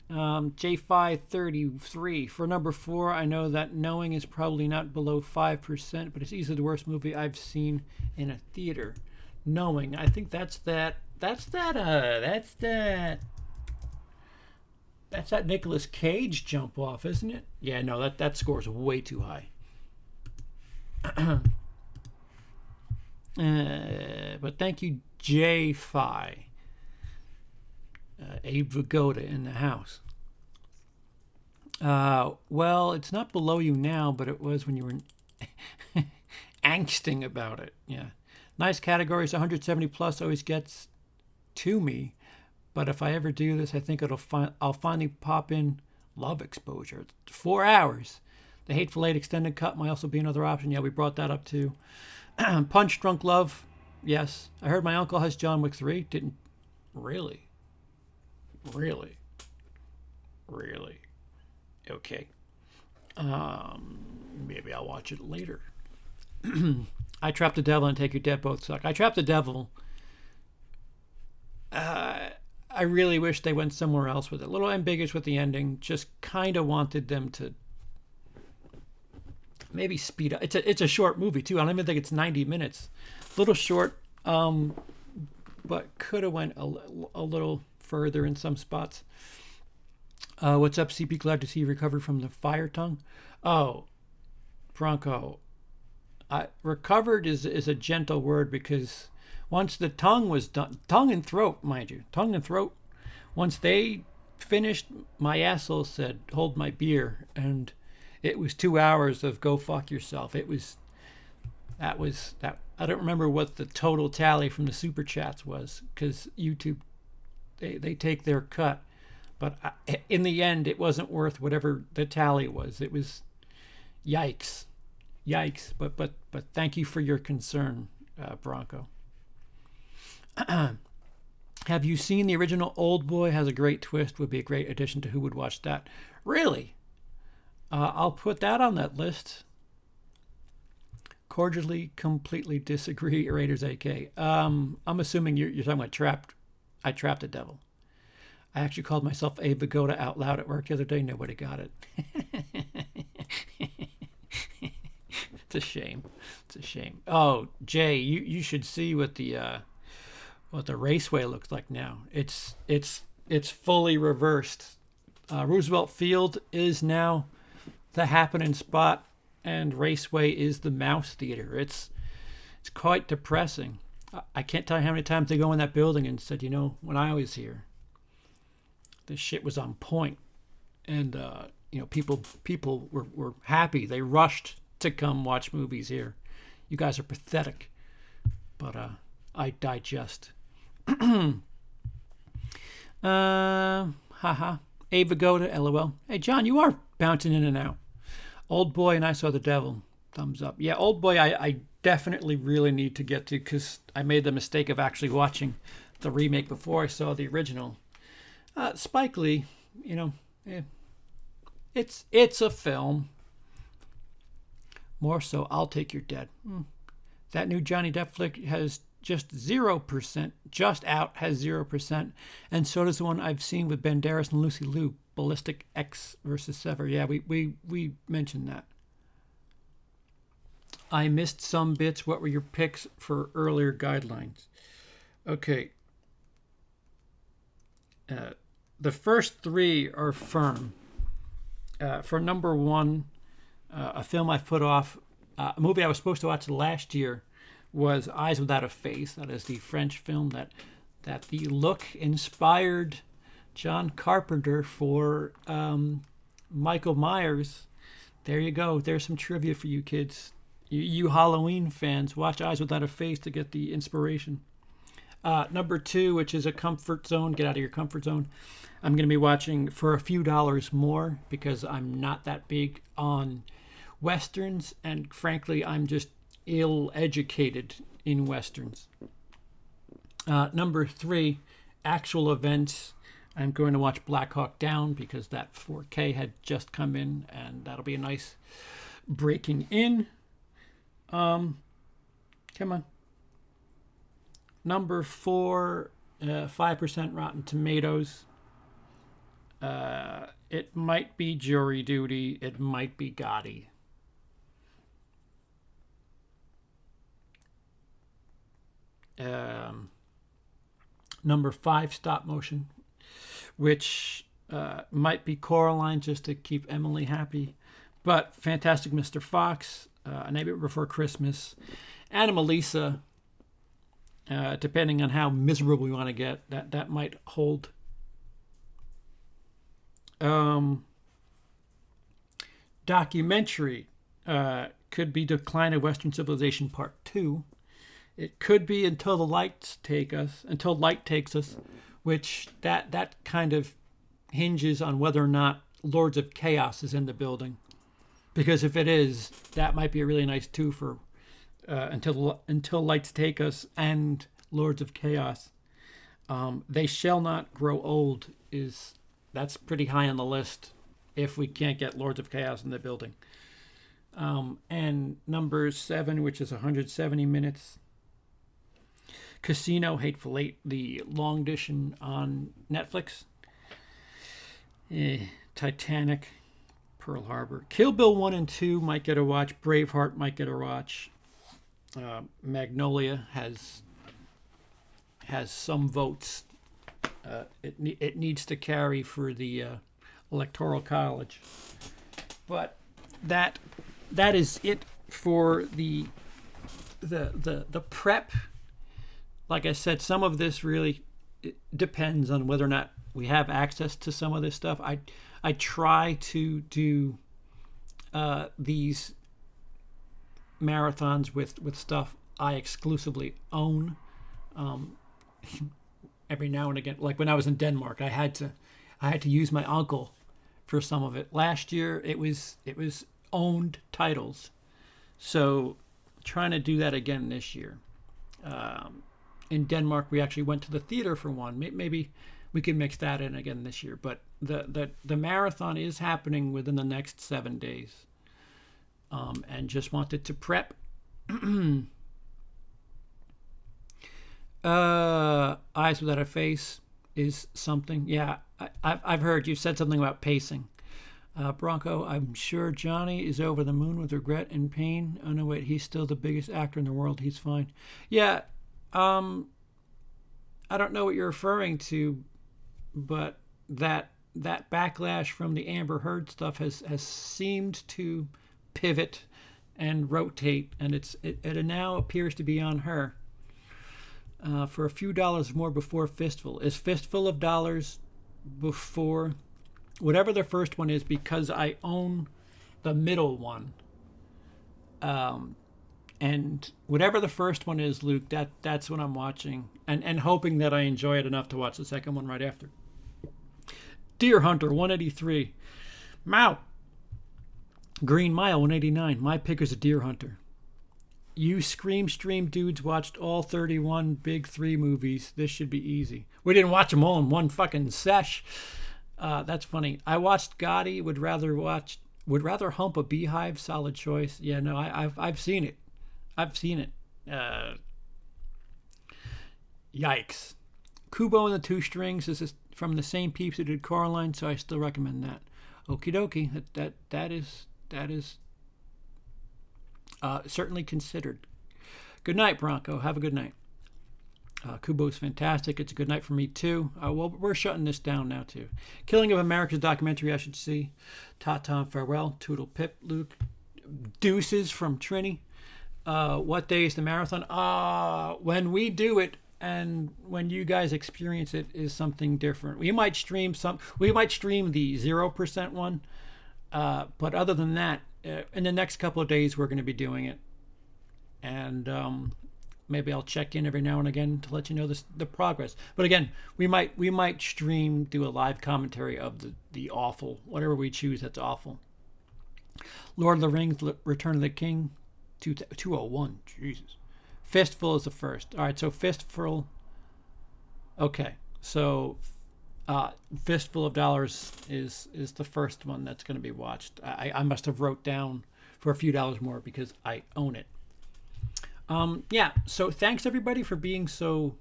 J533 for number 4. I know that Knowing is probably not below 5%, but it's easily the worst movie I've seen in a theater. Knowing, I think that's that Nicolas Cage jump off, isn't it? Yeah, no, that score is way too high. But thank you, J5. Abe Vigoda in the house. Well, it's not below you now, but it was when you were angsting about it. Yeah. Nice categories. 170 plus always gets to me. But if I ever do this, I think I'll finally pop in Love Exposure. 4 hours. The Hateful Eight extended cut might also be another option. Yeah, we brought that up too. Punch Drunk Love. Yes. I heard my uncle has John Wick 3. Didn't. Really? Really? Really? Okay. Maybe I'll watch it later. I Trapped the Devil and Take Your Dead both suck. I Trapped the Devil. I really wish they went somewhere else with it. A little ambiguous with the ending. Just kind of wanted them to maybe speed up. It's a short movie too. I don't even think it's 90 minutes. A little short, but could have went a little further in some spots. What's up, CP? Glad to see you recovered from the fire tongue. Oh, Bronco. Recovered is a gentle word because once the tongue was done, tongue and throat, mind you, tongue and throat, once they finished, my asshole said, hold my beer. And it was 2 hours of go fuck yourself. That was that. I don't remember what the total tally from the super chats was because YouTube, they take their cut. But in the end, it wasn't worth whatever the tally was. It was yikes. But thank you for your concern, Bronco. Have you seen the original Old Boy? Has a great twist. Would be a great addition to who would watch that. Really? I'll put that on that list. Cordially, completely disagree, Raiders AK. I'm assuming you're talking about Trapped. I Trapped the Devil. I actually called myself a Vigoda out loud at work the other day. Nobody got it. It's a shame. It's a shame. Oh, Jay, you should see what the raceway looks like now. It's fully reversed. Roosevelt Field is now the happening spot, and Raceway is the mouse theater. It's quite depressing. I can't tell you how many times they go in that building and said, when I was here, this shit was on point, and people were happy. They rushed to come watch movies here. You guys are pathetic, but I digest. Haha. Ava Goda, LOL. Hey John, you are bouncing in and out. Old Boy and I Saw the Devil. Thumbs up. Yeah, Old Boy I definitely really need to get to because I made the mistake of actually watching the remake before I saw the original. Spike Lee, it's a film. More so, I'll Take Your Dead. That new Johnny Depp flick has just 0%, just out, has 0%. And so does the one I've seen with Banderas and Lucy Liu, Ballistic X versus Sever. Yeah, we mentioned that. I missed some bits. What were your picks for earlier guidelines? Okay. The first three are firm. For number one, a film I've put off, a movie I was supposed to watch last year was Eyes Without a Face. That is the French film that the look inspired John Carpenter for Michael Myers. There you go. There's some trivia for you kids. You Halloween fans, watch Eyes Without a Face to get the inspiration. Number two, which is a comfort zone. Get out of your comfort zone. I'm going to be watching For a Few Dollars More because I'm not that big on Westerns. And frankly, I'm just ill-educated in Westerns. Number three, actual events. I'm going to watch Black Hawk Down because that 4K had just come in, and that'll be a nice breaking in. Come on. Number four, 5% Rotten Tomatoes. It might be Jury Duty. It might be Gotti. Number five, Stop Motion, which might be Coraline just to keep Emily happy. But Fantastic Mr. Fox, A Nightmare Before Christmas, Anomalisa, depending on how miserable we want to get, that might hold. Documentary could be Decline of Western Civilization Part 2. It could be Until Light Takes Us, which that kind of hinges on whether or not Lords of Chaos is in the building. Because if it is, that might be a really nice two for until Lights Take Us and Lords of Chaos. They Shall Not Grow Old that's pretty high on the list if we can't get Lords of Chaos in the building. And number 7, which is 170 minutes. Casino, Hateful Eight, the long edition on Netflix. Titanic, Pearl Harbor. Kill Bill 1 and 2 might get a watch. Braveheart might get a watch. Magnolia has some votes. It needs to carry for the Electoral College. But that is it for the prep. Like I said, some of this really depends on whether or not we have access to some of this stuff. I try to do these marathons with stuff I exclusively own. Every now and again, like when I was in Denmark, I had to use my uncle for some of it. Last year, it was owned titles, so trying to do that again this year. In Denmark, we actually went to the theater for one. Maybe we can mix that in again this year. But the marathon is happening within the next 7 days, and just wanted to prep. Eyes Without a Face is something. Yeah, I've heard you said something about pacing. Bronco, I'm sure Johnny is over the moon with regret and pain. Oh no, wait, he's still the biggest actor in the world. He's fine. Yeah, I don't know what you're referring to, but that backlash from the Amber Heard stuff has seemed to pivot and rotate, and it now appears to be on her. For a few dollars more before Fistful. Is Fistful of dollars before whatever the first one is, because I own the middle one. And whatever the first one is, Luke, that's what I'm watching and hoping that I enjoy it enough to watch the second one right after. Deer Hunter 183. Mao. Green Mile 189. My pick is a Deer Hunter. You Scream Stream dudes watched all 31 Big 3 movies. This should be easy. We didn't watch them all in one fucking sesh. That's funny. I watched Gotti. Would rather hump a beehive. Solid choice. Yeah, no, I've seen it. I've seen it. Yikes. Kubo and the Two Strings. This is from the same peeps who did Coraline, so I still recommend that. Okie dokie. That is certainly considered. Good night, Bronco. Have a good night. Kubo's fantastic. It's a good night for me, too. Well, we're shutting this down now, too. Killing of America's documentary I should see. Ta-ta, farewell. Toodle pip, Luke. Deuces from Trini. What day is the marathon? When we do it and when you guys experience it is something different. We might stream the 0% one. But other than that, in the next couple of days, we're going to be doing it. And maybe I'll check in every now and again to let you know the progress. But again, we might stream, do a live commentary of the awful, whatever we choose that's awful. Lord of the Rings, Return of the King, 201. Jesus. Fistful is the first. All right, so Fistful. Okay, so Fistful of Dollars is the first one that's going to be watched. I must have wrote down for a few dollars more because I own it. Yeah, so thanks everybody for being so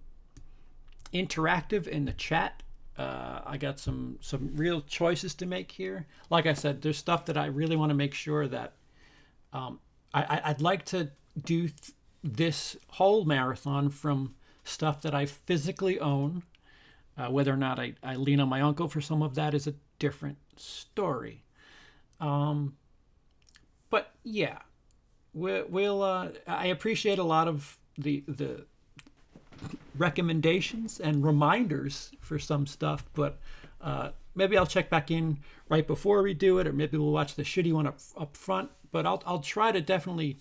interactive in the chat. I got some real choices to make here. Like I said, there's stuff that I really want to make sure that I'd like to do this whole marathon from stuff that I physically own. Whether or not I lean on my uncle for some of that is a different story. But yeah, we'll I appreciate a lot of the recommendations and reminders for some stuff, but maybe I'll check back in right before we do it, or maybe we'll watch the shitty one up front. But I'll try to definitely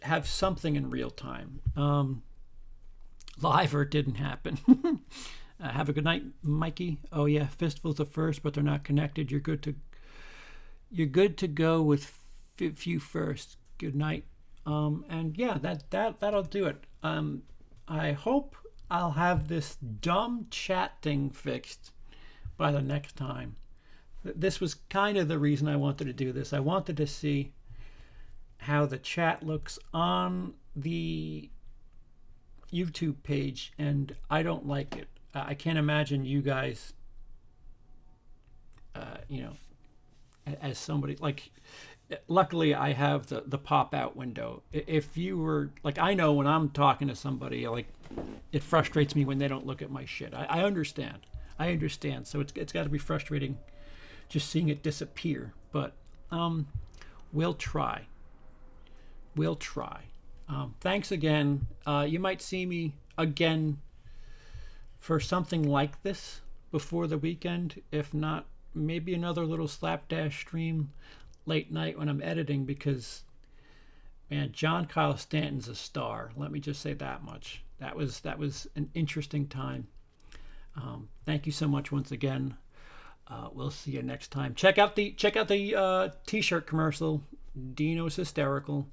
have something in real time. Live or it didn't happen. Have a good night, Mikey. Oh yeah, Fistful's the first, but they're not connected. You're good to. you're good to go with few first. Good night. And yeah, that'll do it. I hope I'll have this dumb chat thing fixed by the next time. This was kind of the reason I wanted to do this. I wanted to see how the chat looks on the YouTube page, and I don't like it. I can't imagine you guys, as somebody like. Luckily, I have the pop out window. If you were like, I know when I'm talking to somebody, like, it frustrates me when they don't look at my shit. I understand. I understand. So it's got to be frustrating just seeing it disappear. But we'll try. We'll try. Thanks again. You might see me again for something like this before the weekend. If not, maybe another little slapdash stream late night when I'm editing, because man, John Kyle Stanton's a star. Let me just say that much. That was an interesting time. Thank you so much once again. We'll see you next time. Check out the t-shirt commercial. Dino's hysterical.